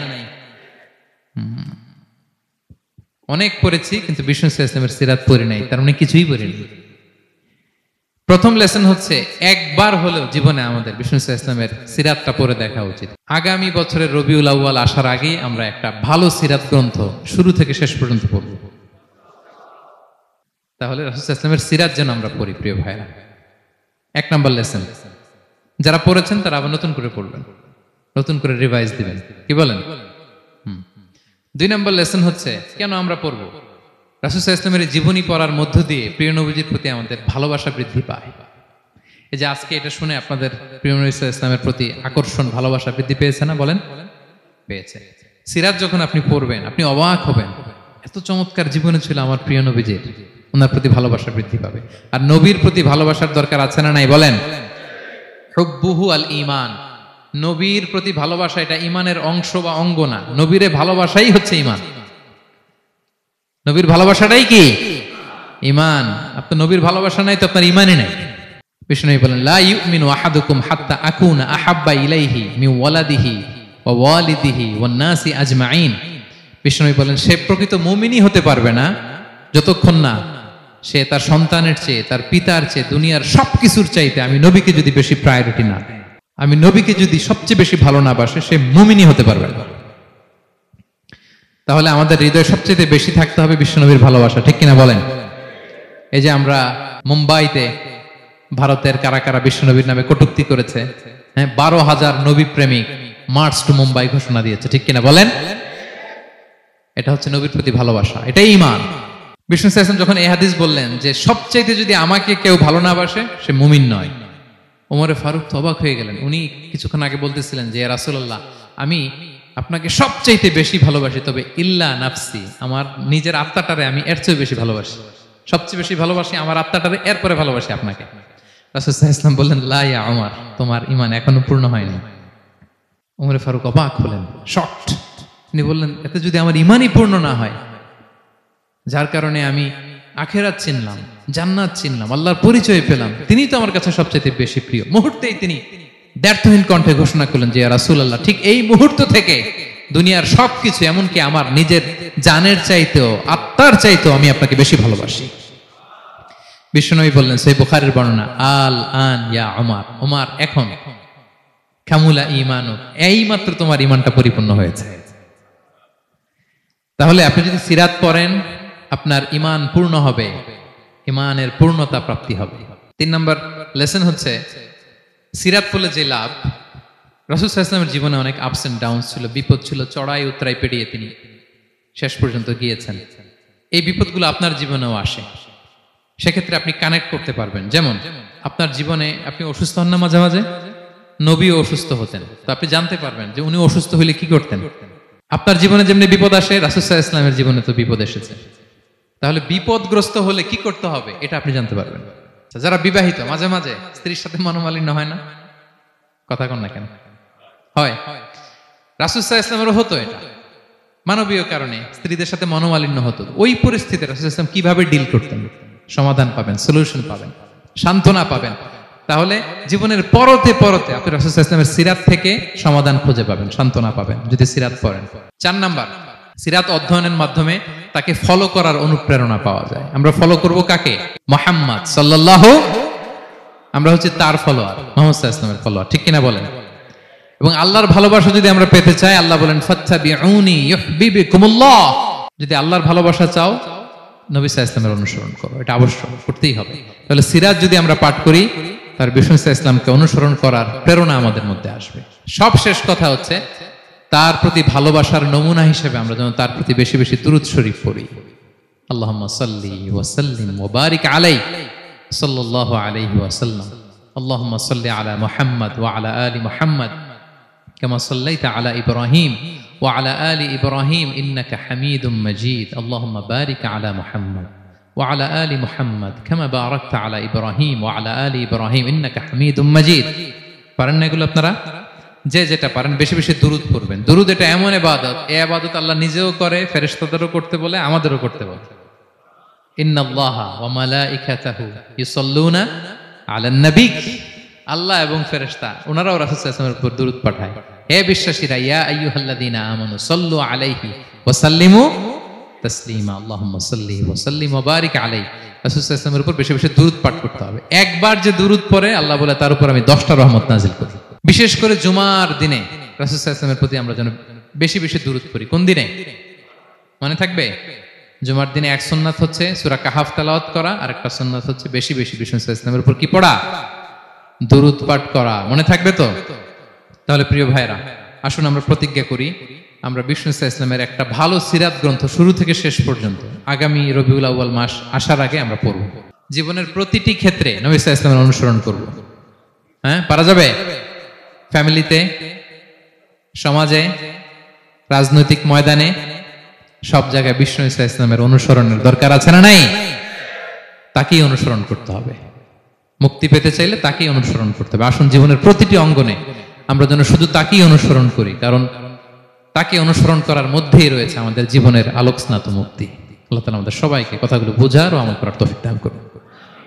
অনেক পড়েছি কিন্তু বিষ্ণু ইসলামের সিরাত পড়ি নাই, তার মানে কিছুই পড়িনি। প্রথম লেসন হচ্ছে একবার হলেও জীবনে আমাদের বিষ্ণু ইসলামের সিরাতটা পড়ে দেখা উচিত। আগামী বছরের রবিউল আউয়াল আসার আগেই আমরা একটা ভালো সিরাত গ্রন্থ শুরু থেকে শেষ পর্যন্ত পড়ব। তাহলে রাসূল ইসলামের সিরাত যেন আমরা পড়ি প্রিয় ভাইরা। 1 নাম্বার লেসন। যারা পড়েছেন তারা আবার নতুন করে পড়বেন, নতুন করে রিভাইজ দিবেন। কি বলেন? 2 নাম্বার লেসন হচ্ছে কেন আমরা পড়ব? রাসূল ইসলামের জীবনী পড়ার মধ্য দিয়ে প্রিয় নবীজির প্রতি আমাদের ভালোবাসা বৃদ্ধি পায় এই যে আজকে এটা শুনে আপনাদের প্রিয় নবী সাল্লাল্লাহু আলাইহি ওয়াসাল্লামের প্রতি আকর্ষণ, ভালোবাসা বৃদ্ধি পেয়েছে না? বলেন, পেয়েছে। সিরাত যখন আপনি পড়বেন আপনি অবাক হবেন, এত চমৎকার জীবনে ছিল আমার প্রিয় নবীজির, ওনার প্রতি ভালোবাসা বৃদ্ধি পাবে। আর নবীর প্রতি ভালোবাসার দরকার আছে না নাই? বলেন। হুব্বুহু আল ঈমান, নবীর প্রতি ভালোবাসা এটা ঈমানের অংশ বা অঙ্গ না, নবীরে ভালোবাসাই হচ্ছে ঈমান। নবীর ভালোবাসাটাই কি? ঈমান। আপনার নবীর ভালোবাসা নাই তো আপনার ঈমানই নাই। বিষ্ণু বলেন, লা ইউমিনু আহাদুকুম হাত্তা আকুনা আহাব্বা ইলাইহি মিন ওয়ালাদিহি ওয়া ওয়ালিদিহি ওয়ান নাসি আজমাইন। বিষ্ণু বলেন, সে প্রকৃত মুমিনই হতে পারবে না যতক্ষণ না সে তার সন্তানের চেয়ে, তার পিতার চেয়ে, দুনিয়ার সবকিছুর চাইতে আমি নবীকে যদি বেশি প্রায়োরিটি না দেয়, আমি নবীকে যদি সবচেয়ে বেশি ভালো না বাসে, সে মুমিনই হতে পারবে না। তাহলে আমাদের হৃদয়ে সবচেয়ে বেশি থাকতে হবে বিশ্বনবীর ভালোবাসা, ঠিক কিনা বলেন? এই যে আমরা মুম্বাইতে ভারতের কারা কারা বিশ্বনবীর নামে কটূক্তি করেছে, হ্যাঁ, 12,000 নবী প্রেমিক মার্চ টু মুম্বাই ঘোষণা দিয়েছে, ঠিক কিনা বলেন? এটা হচ্ছে নবীর প্রতি ভালোবাসা, এটাই ঈমান। বিষ্ণু সাল্লাল্লাহু আলাইহি ওয়াসাল্লাম যখন এই হাদিস বললেন যে সবচাইতে যদি আমাকে কেউ ভালো না বাসে সে মুমিন নয়, ওমরে ফারুক তো অবাক হয়ে গেলেন। উনি কিছুক্ষণ আগে বলতেছিলেন যে ইয়া রাসূলুল্লাহ, আমি আপনাকে সবচাইতে বেশি ভালোবাসি, তবে ইল্লা নাফসি, আমার নিজের আত্মাটারে আমি এর চেয়ে বেশি ভালোবাসি, সবচেয়ে বেশি ভালোবাসি আমার আত্মাটারে, এরপরে ভালোবাসি আপনাকে। রাসূল সাল্লাল্লাহু আলাইহি ওয়াসাল্লাম বললেন, লা ইয়া ওমর, তোমার ঈমান এখনো পূর্ণ হয়নি। ওমরে ফারুক অবাক হলেন, শকড। তিনি বললেন, এতে যদি আমার ঈমানই পূর্ণ না হয়, যার কারণে আমি আখিরাত চিনলাম, জান্নাত চিনলাম, আল্লাহর পরিচয় পেলাম, তিনি তো আমার কাছে সবচেয়ে বেশি প্রিয়। মুহূর্তেই তিনি দ্ব্যর্থহীন কণ্ঠে ঘোষণা করলেন যে ইয়া রাসূলুল্লাহ, ঠিক এই মুহূর্ত থেকে দুনিয়ার সবকিছু, এমনকি আমার নিজের জানের চাইতেও, আত্মার চাইতেও আমি আপনাকে বেশি ভালোবাসি। বিশ্বনবী বললেন, সহিহ বুখারীর বর্ণনা, আল আন ইয়া ওমর, ওমর এখন কামুলা ঈমানুক, এই মাত্র তোমার ঈমানটা পরিপূর্ণ হয়েছে। তাহলে আপনি যদি সিরাত পড়েন আপনার ঈমান পূর্ণ হবে, ঈমানের পূর্ণতা প্রাপ্তি হবে। 3 নম্বর লেসন হচ্ছে সিরাত পড়লে যে লাভ। রাসূল সাল্লাল্লাহু আলাইহি ওয়াসাল্লামের জীবনে অনেক আপস এন্ড ডাউনস ছিল, বিপদ ছিল, চড়াই উতরাই পেরিয়ে তিনি শেষ পর্যন্ত গিয়েছেন। এই বিপদগুলো আপনার জীবনেও আসে, সেক্ষেত্রে আপনি কানেক্ট করতে পারবেন। যেমন আপনার জীবনে আপনি অসুস্থ হন না মাঝে মাঝে, নবীও অসুস্থ হতেন, তো আপনি জানতে পারবেন যে উনি অসুস্থ হলে কি করতেন। আপনার জীবনে যেমনি বিপদ আসে, রাসূল সাল্লাল্লাহু আলাইহি ওয়াসাল্লামের জীবনে তো বিপদ এসেছে, তাহলে বিপদগ্রস্ত হলে কি করতে হবে এটা আপনি জানতে পারবেন। যারা বিবাহিত, মাঝে মাঝে স্ত্রীর সাথে মনোমালিন্য হয় না? কথা কন না কেন? হয়। রাসূল সাল্লাল্লাহু আলাইহি ওয়াসাল্লামেরও হতো এটা, মানবীয় কারণে স্ত্রীদের সাথে মনোমালিন্য হতো। ওই পরিস্থিতিতে রাসূল সাল্লাল্লাহু আলাইহি ওয়াসাল্লাম কিভাবে ডিল করতেন? সমাধান পাবেন, সলিউশন পাবেন, সান্ত্বনা পাবেন। তাহলে জীবনের পরতে পরতে আপনি রাসূল সাল্লাল্লাহু আলাইহি ওয়াসাল্লামের সিরাত থেকে সমাধান খুঁজে পাবেন, সান্ত্বনা পাবেন যদি সিরাত পড়েন। 4 নাম্বার, সিরাত অধ্যয়নের মাধ্যমে তাকে ফলো করার অনুপ্রেরণা পাওয়া যায়। আমরা ফলো করব কাকে? মুহাম্মদ সাল্লাল্লাহু, আমরা হচ্ছে তার ফলোয়ার, মুহাম্মদ সাল্লাল্লাহু আলাইহি ওয়াসাল্লামের ফলোয়ার, ঠিক কিনা বলেন? এবং আল্লাহর ভালোবাসা যদি আমরা পেতে চাই, আল্লাহ বলেন ফাত্তাবিউনি ইউহিব্বুকুমুল্লাহ, যদি আল্লাহর ভালোবাসা চাও নবী সাল্লাল্লাহু আলাইহি ওয়াসাল্লামের অনুসরণ করো, এটা আবশ্যক, করতেই হবে। তাহলে সিরাত যদি আমরা পাঠ করি, তার বিষ্ণু সাল্লাল্লাহু আলাইহি ওয়াসাল্লামকে অনুসরণ করার প্রেরণা আমাদের মধ্যে আসবে। সবশেষ কথা হচ্ছে তার প্রতি ভালোবাসার নমুনা হিসেবে আমরা যেন তার প্রতি বেশি বেশি দুরূদ শরীফ পড়ি। আল্লাহুম্মা সাল্লি ওয়া সাল্লিম ওয়া বারিক আলাইহি সাল্লাল্লাহু আলাইহি ওয়া সাল্লাম। আল্লাহুম্মা সাল্লি আলা মুহাম্মদ ওয়া আলা আলি মুহাম্মদ কামা সাল্লাইতা আলা ইব্রাহিম ওয়া আলা আলি ইব্রাহিম ইন্নাকা হামিদুম মাজিদ। আল্লাহুম্মা বারিক আলা মুহাম্মদ ওয়া আলা আলি মুহাম্মদ কামা বারাকতা আলা ইব্রাহিম ওয়া আলা আলি ইব্রাহিম ইন্নাকা হামিদুম মাজিদ। পারেন না এগুলো আপনারা? যে যেটা পারেন বেশি বেশি দুরূদ পড়বেন। দুরূদ এটা এমন ইবাদত, এই ইবাদত আল্লাহ নিজেও করে, ফেরেশতাদেরও করতে বলে, আমাদেরও করতে বলে। ইন্নাল্লাহা ওয়া মালাইকাতাহু ইউসাল্লুনা আলান নবী, আল্লাহ এবং ফেরেশতা ওনারাও রাসূল সাল্লাল্লাহু আলাইহি ওয়াসাল্লামের উপর দুরূদ পাঠায়। হে বিশ্বাসীরা, ইয়া আইয়ুহাল্লাযীনা আমানু সাল্লু আলাইহি ওয়া সাল্লিমু তাসলিমা। আল্লাহুম্মা সাল্লি ওয়া সাল্লিম ওয়া বারিক আলাইহি। রাসূল সাল্লাল্লাহু আলাইহি ওয়াসাল্লামের উপর বেশি বেশি দুরূদ পাঠ করতে হবে। একবার যে দুরূদ পড়ে আল্লাহ বলে তার উপর আমি 10টা রহমত নাযিল করি। বিশেষ করে জুমার দিনে রাসূল সাল্লাল্লাহু আলাইহি ওয়াসাল্লামের প্রতি আমরা যেন বেশি বেশি দুরূদ পড়ি। কোন দিনে মনে থাকবে? জুমার দিনে এক সুন্নাত হচ্ছে সূরা কাহাফ তেলাওয়াত করা, আর একটা সুন্নাত হচ্ছে বেশি বেশি বিষ্ণু সাল্লাল্লাহু আলাইহি ওয়াসাল্লামের উপর কি পড়া? দুরূদ পাঠ করা। মনে থাকবে তো? তাহলে প্রিয় ভাইরা, আসুন আমরা প্রতিজ্ঞা করি, আমরা বিষ্ণু সাল্লাল্লাহু আলাইহি ওয়াসাল্লামের একটা ভালো সিরাত গ্রন্থ শুরু থেকে শেষ পর্যন্ত আগামী রবিউল আউয়াল মাস আসার আগে আমরা পড়ব। জীবনের প্রতিটি ক্ষেত্রে নবী সাল্লাল্লাহু আলাইহি ওয়াসাল্লামের অনুসরণ করব। হ্যাঁ, পারা যাবে? ফ্যামিলিতে, সমাজে, রাজনৈতিক ময়দানে, সব জায়গায় বিষ্ণু ইসা ইসলামের অনুসরণের দরকার আছে না নাই? তাকেই অনুসরণ করতে হবে। মুক্তি পেতে চাইলে তাকেই অনুসরণ করতে হবে। আসুন জীবনের প্রতিটি অঙ্গনে আমরা যেন শুধু তাকেই অনুসরণ করি, কারণ তাকে অনুসরণ করার মধ্যেই রয়েছে আমাদের জীবনের আলোকস্নাত মুক্তি। আল্লাহ তাআলা আমাদের সবাইকে কথাগুলো বোঝার ও আমল করার তৌফিক দান করুন।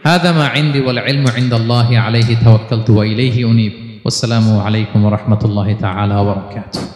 হাদা মা ইনদি ওয়াল ইলমু ইনদাল্লাহি আলাইহি তাওয়াক্কালতু ওয়া ইলাইহি উনীব। ওয়াসসালামু আলাইকুম ওয়া রাহমাতুল্লাহি তাআলা ওয়া বারাকাতুহু।